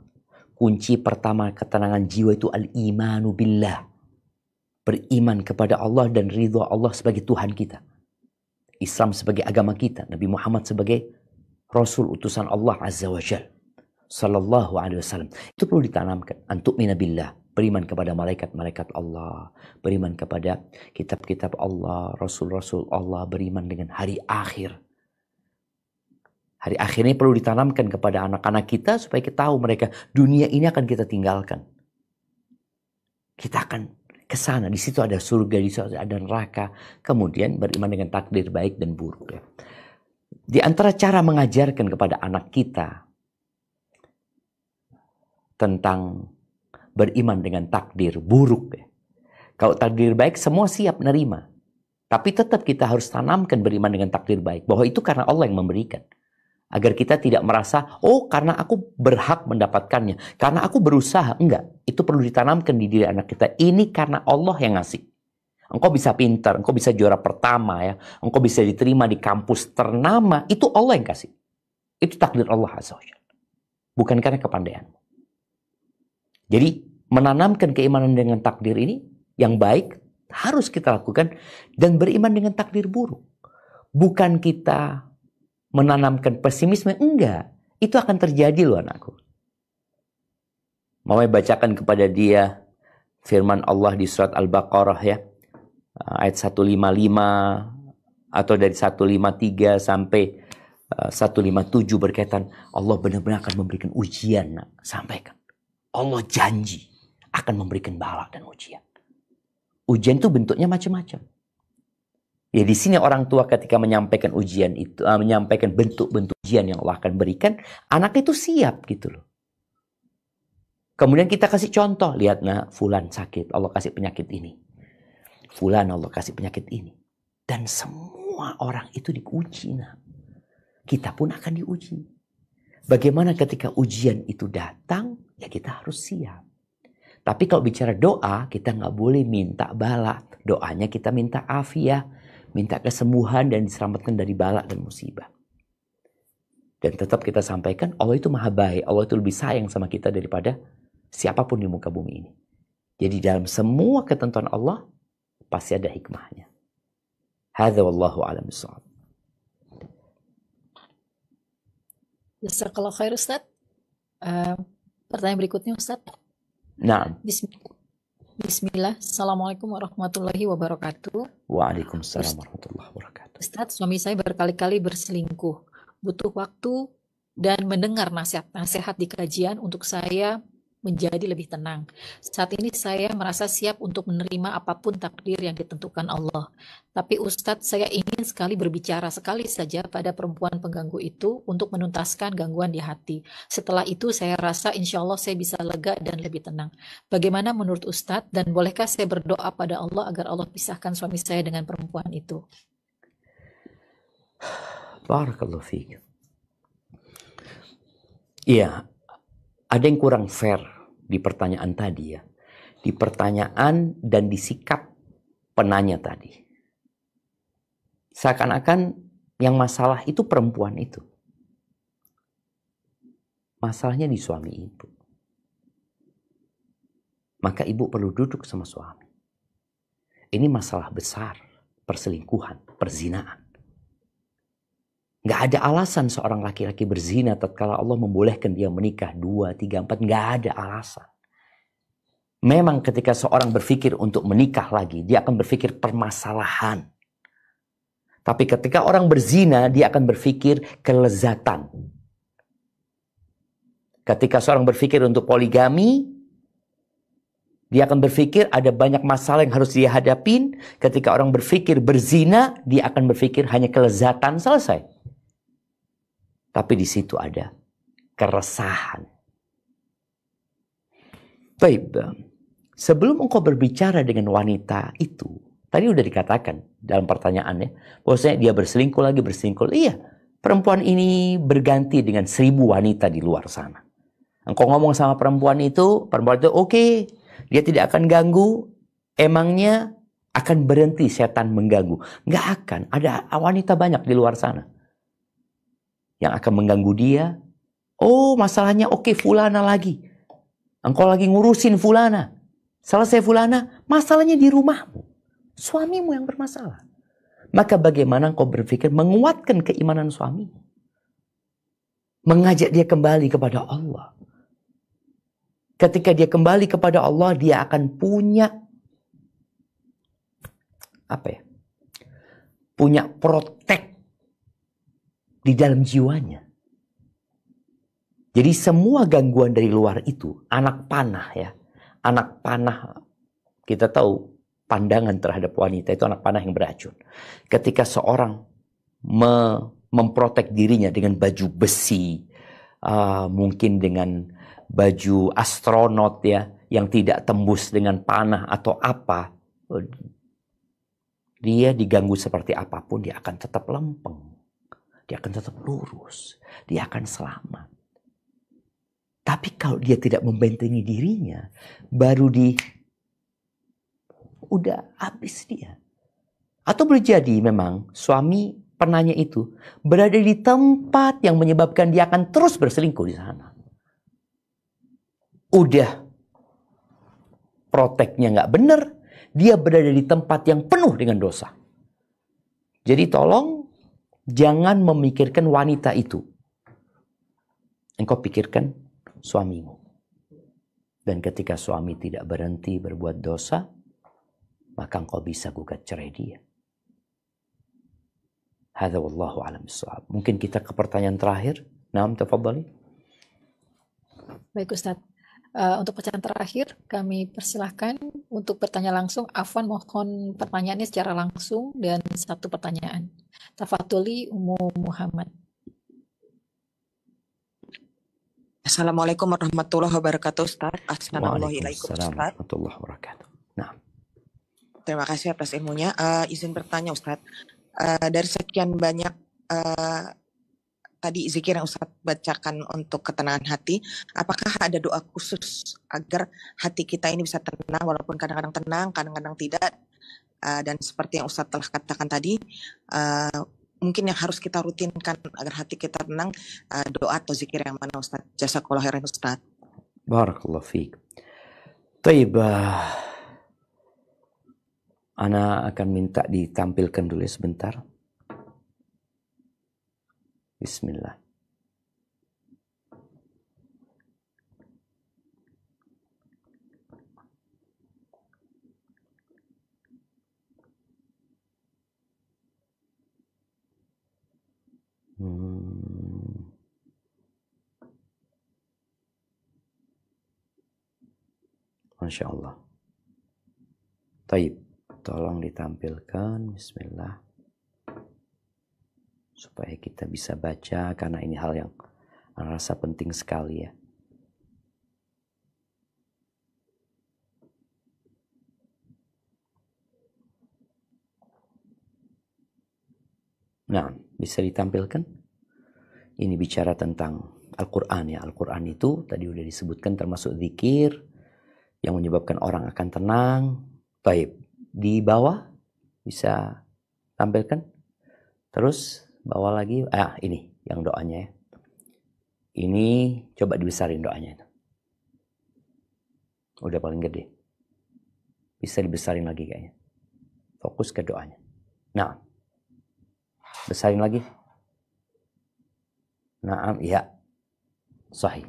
Kunci pertama ketenangan jiwa itu al-imanu billah. Beriman kepada Allah dan ridha Allah sebagai Tuhan kita. Islam sebagai agama kita. Nabi Muhammad sebagai Rasul utusan Allah Azza wa Jal. Sallallahu alaihi wasallam. Itu perlu ditanamkan. Antu'mina billah. Beriman kepada malaikat-malaikat Allah. Beriman kepada kitab-kitab Allah. Rasul-rasul Allah. Beriman dengan hari akhir. Hari akhir ini perlu ditanamkan kepada anak-anak kita supaya kita tahu mereka dunia ini akan kita tinggalkan. Kita akan ke sana. Di situ ada surga, di situ ada neraka. Kemudian beriman dengan takdir baik dan buruk. Ya. Di antara cara mengajarkan kepada anak kita tentang beriman dengan takdir buruk. Ya. Kalau takdir baik semua siap nerima. Tapi tetap kita harus tanamkan beriman dengan takdir baik. Bahwa itu karena Allah yang memberikan. Agar kita tidak merasa, oh karena aku berhak mendapatkannya. Karena aku berusaha. Enggak. Itu perlu ditanamkan di diri anak kita. Ini karena Allah yang ngasih. Engkau bisa pintar. Engkau bisa juara pertama ya. Engkau bisa diterima di kampus ternama. Itu Allah yang kasih. Itu takdir Allah Azza wa Jalla. Bukan karena kepandaianmu. Jadi menanamkan keimanan dengan takdir ini yang baik harus kita lakukan. Dan beriman dengan takdir buruk. Bukan kita menanamkan pesimisme, enggak. Itu akan terjadi loh anakku. Mau bacakan kepada dia firman Allah di surat Al-Baqarah ya. Ayat 155 atau dari 153 sampai 157 berkaitan Allah benar-benar akan memberikan ujian. Nak. Sampaikan. Allah janji akan memberikan bala dan ujian. Ujian itu bentuknya macam-macam. Ya di sini orang tua ketika menyampaikan ujian itu, menyampaikan bentuk-bentuk ujian yang Allah akan berikan, anak itu siap gitu loh. Kemudian kita kasih contoh, lihat nah, fulan sakit, Allah kasih penyakit ini. Fulan Allah kasih penyakit ini. Dan semua orang itu diuji. Nah. Kita pun akan diuji. Bagaimana ketika ujian itu datang, ya kita harus siap. Tapi kalau bicara doa, kita nggak boleh minta bala. Doanya kita minta afiah. Minta kesembuhan dan diselamatkan dari bala dan musibah. Dan tetap kita sampaikan, Allah itu maha baik. Allah itu lebih sayang sama kita daripada siapapun di muka bumi ini. Jadi dalam semua ketentuan Allah, pasti ada hikmahnya. Hadza wallahu a'lam bishawab. Jazakallah khair Ustaz. Pertanyaan berikutnya Ustaz. Nah. Bismillah. Assalamualaikum warahmatullahi wabarakatuh. Waalaikumsalam warahmatullahi wabarakatuh. Ustaz, suami saya berkali-kali berselingkuh. Butuh waktu dan mendengar nasihat di kajian untuk saya menjadi lebih tenang. Saat ini saya merasa siap untuk menerima apapun takdir yang ditentukan Allah. Tapi Ustadz, saya ingin sekali berbicara sekali saja pada perempuan pengganggu itu untuk menuntaskan gangguan di hati. Setelah itu saya rasa insya Allah saya bisa lega dan lebih tenang. Bagaimana menurut Ustadz, dan bolehkah saya berdoa pada Allah agar Allah pisahkan suami saya dengan perempuan itu? Barakallahu fiik. Iya, ada yang kurang fair di pertanyaan tadi ya. Di pertanyaan dan di sikap penanya tadi. Seakan-akan yang masalah itu perempuan itu. Masalahnya di suami ibu. Maka ibu perlu duduk sama suami. Ini masalah besar, perselingkuhan, perzinaan. Gak ada alasan seorang laki-laki berzina tatkala Allah membolehkan dia menikah 2, 3, 4. Gak ada alasan. Memang ketika seorang berpikir untuk menikah lagi, dia akan berpikir permasalahan. Tapi ketika orang berzina, dia akan berpikir kelezatan. Ketika seorang berpikir untuk poligami, dia akan berpikir ada banyak masalah yang harus dia hadapin. Ketika orang berpikir berzina, dia akan berpikir hanya kelezatan, selesai. Tapi di situ ada keresahan. Baik, sebelum engkau berbicara dengan wanita itu, tadi udah dikatakan dalam pertanyaannya, bahwasanya dia berselingkuh lagi, berselingkuh. Iya, perempuan ini berganti dengan 1000 wanita di luar sana. Engkau ngomong sama perempuan itu oke, dia tidak akan ganggu, emangnya akan berhenti setan mengganggu? Nggak akan, ada wanita banyak di luar sana yang akan mengganggu dia. Oh, masalahnya oke, fulana lagi. Engkau lagi ngurusin fulana. Selesai fulana, masalahnya di rumahmu. Suamimu yang bermasalah. Maka bagaimana engkau berpikir menguatkan keimanan suami? Mengajak dia kembali kepada Allah. Ketika dia kembali kepada Allah, dia akan punya punya protek di dalam jiwanya. Jadi semua gangguan dari luar itu, anak panah ya. Anak panah, kita tahu pandangan terhadap wanita itu anak panah yang beracun. Ketika seorang memprotek dirinya dengan baju besi, mungkin dengan baju astronot ya, yang tidak tembus dengan panah atau apa, dia diganggu seperti apapun, dia akan tetap lempeng. Dia akan tetap lurus. Dia akan selamat. Tapi kalau dia tidak membentengi dirinya, baru udah habis dia. Atau boleh jadi memang suami penanya itu berada di tempat yang menyebabkan dia akan terus berselingkuh di sana. Udah proteknya nggak benar, dia berada di tempat yang penuh dengan dosa. Jadi tolong jangan memikirkan wanita itu. Engkau pikirkan suamimu. Dan ketika suami tidak berhenti berbuat dosa, maka engkau bisa gugat cerai dia. Hadza wallahu a'lam bissawab. Mungkin kita ke pertanyaan terakhir. Naam, tafadhali. Baik Ustadz. Untuk pertanyaan terakhir, kami persilahkan untuk bertanya langsung. Afwan, mohon pertanyaannya secara langsung dan satu pertanyaan. Tafadholi Ummu Muhammad. Assalamualaikum warahmatullahi wabarakatuh, Ustaz. Assalamualaikum warahmatullahi wabarakatuh. Nah, terima kasih atas ilmunya. Izin bertanya, Ustaz. Dari sekian banyak tadi zikir yang Ustaz bacakan untuk ketenangan hati, apakah ada doa khusus agar hati kita ini bisa tenang, walaupun kadang-kadang tenang, kadang-kadang tidak, dan seperti yang Ustaz telah katakan tadi, mungkin yang harus kita rutinkan agar hati kita tenang, doa atau zikir yang mana, Ustaz? Jazakallahu khairan, Ustaz. Barakallahu fiik. Taib, ana akan minta ditampilkan dulu sebentar. Bismillah. Masya Allah. Taib, tolong ditampilkan. Bismillah. Supaya kita bisa baca, karena ini hal yang rasa penting sekali ya. Nah, bisa ditampilkan? Ini bicara tentang Al-Quran ya. Al-Quran itu tadi udah disebutkan termasuk zikir yang menyebabkan orang akan tenang. Taib. Di bawah bisa tampilkan. Terus bawah lagi. Ini yang doanya ya. Ini coba dibesarin doanya itu. Udah paling gede. Bisa dibesarin lagi kayaknya. Fokus ke doanya. Nah. Besarin lagi. Naam, ya. Sahih.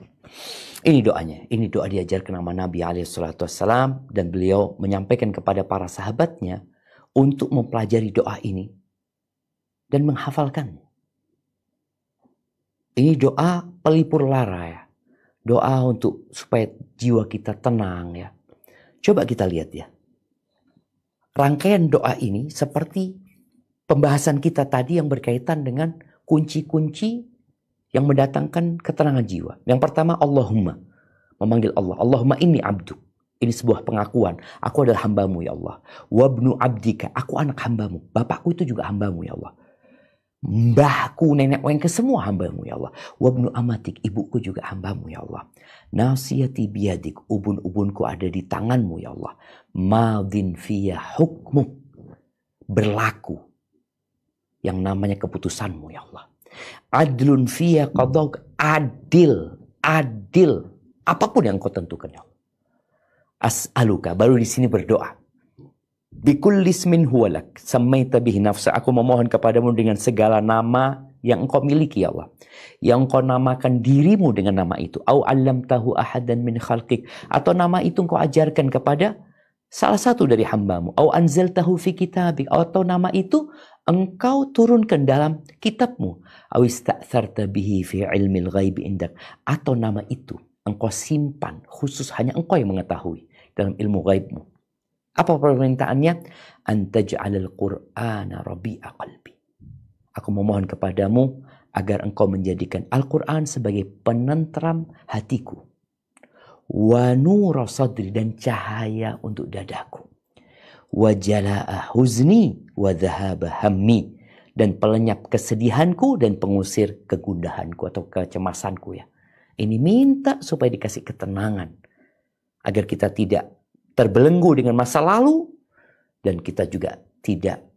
Ini doanya. Ini doa diajarkan sama Nabi SAW. Dan beliau menyampaikan kepada para sahabatnya untuk mempelajari doa ini. Dan menghafalkannya. Ini doa pelipur lara ya. Doa untuk supaya jiwa kita tenang ya. Coba kita lihat ya. Rangkaian doa ini seperti pembahasan kita tadi yang berkaitan dengan kunci-kunci yang mendatangkan ketenangan jiwa. Yang pertama, Allahumma. Memanggil Allah. Allahumma inni abdu. Ini sebuah pengakuan. Aku adalah hambamu ya Allah. Wabnu abdika. Aku anak hambamu. Bapakku itu juga hambamu ya Allah. Mbahku, nenek moyangku semua hambamu ya Allah. Wabnu amatik. Ibuku juga hambamu ya Allah. Nasiyati biyadik. Ubun-ubunku ada di tanganmu ya Allah. Madin fiyah hukmu. Berlaku yang namanya keputusanmu ya Allah. Adlun fiyah qadok. Adil. Apapun yang kau tentukan ya Allah. As'aluka. Baru di sini berdoa. Bikullis min huwalak. Samaita bihi nafsa. Aku memohon kepadamu dengan segala nama yang engkau miliki ya Allah. Yang engkau namakan dirimu dengan nama itu. Au allamtahu ahadan min khalqik. Atau nama itu engkau ajarkan kepada salah satu dari hambamu. Au anzaltahu fi kitabik. Atau nama itu engkau turunkan dalam kitabmu. Au ista'tharta bihi fi ilmil ghaibi indak. Atau nama itu engkau simpan. Khusus hanya engkau yang mengetahui dalam ilmu ghaibmu. Apa permintaannya? Antaj'alal Qur'ana rabi'a qalbi. Aku memohon kepadamu agar engkau menjadikan Al-Quran sebagai penentram hatiku. Wa nura sadri, dan cahaya untuk dadaku. Wa jala'a huzni wa dhahaba hammi, dan pelenyap kesedihanku dan pengusir kegundahanku atau kecemasanku ya. Ini minta supaya dikasih ketenangan agar kita tidak terbelenggu dengan masa lalu dan kita juga tidak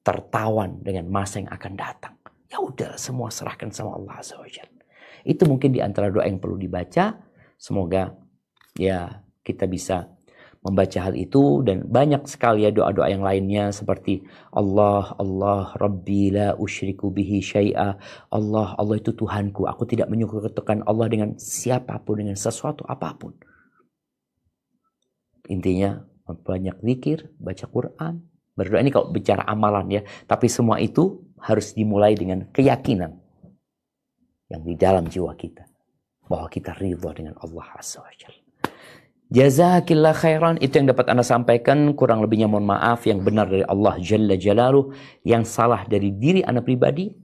tertawan dengan masa yang akan datang. Ya udah, semua serahkan sama Allah Azza wa Jalla. Itu mungkin di antara doa yang perlu dibaca. Semoga ya kita bisa membaca hal itu, dan banyak sekali ya doa-doa yang lainnya seperti Allah Rabbi la usyriku bihi syai'a. Allah itu Tuhanku, aku tidak menyekutukan Allah dengan siapapun, dengan sesuatu apapun. Intinya banyak zikir, baca Quran, berdoa. Ini kalau bicara amalan ya, tapi semua itu harus dimulai dengan keyakinan yang di dalam jiwa kita bahwa kita ridha dengan Allah Azza wa Jalla. Jazakillah khairan, itu yang dapat Anda sampaikan. Kurang lebihnya mohon maaf. Yang benar dari Allah Jalla Jalaluh, yang salah dari diri Anda pribadi.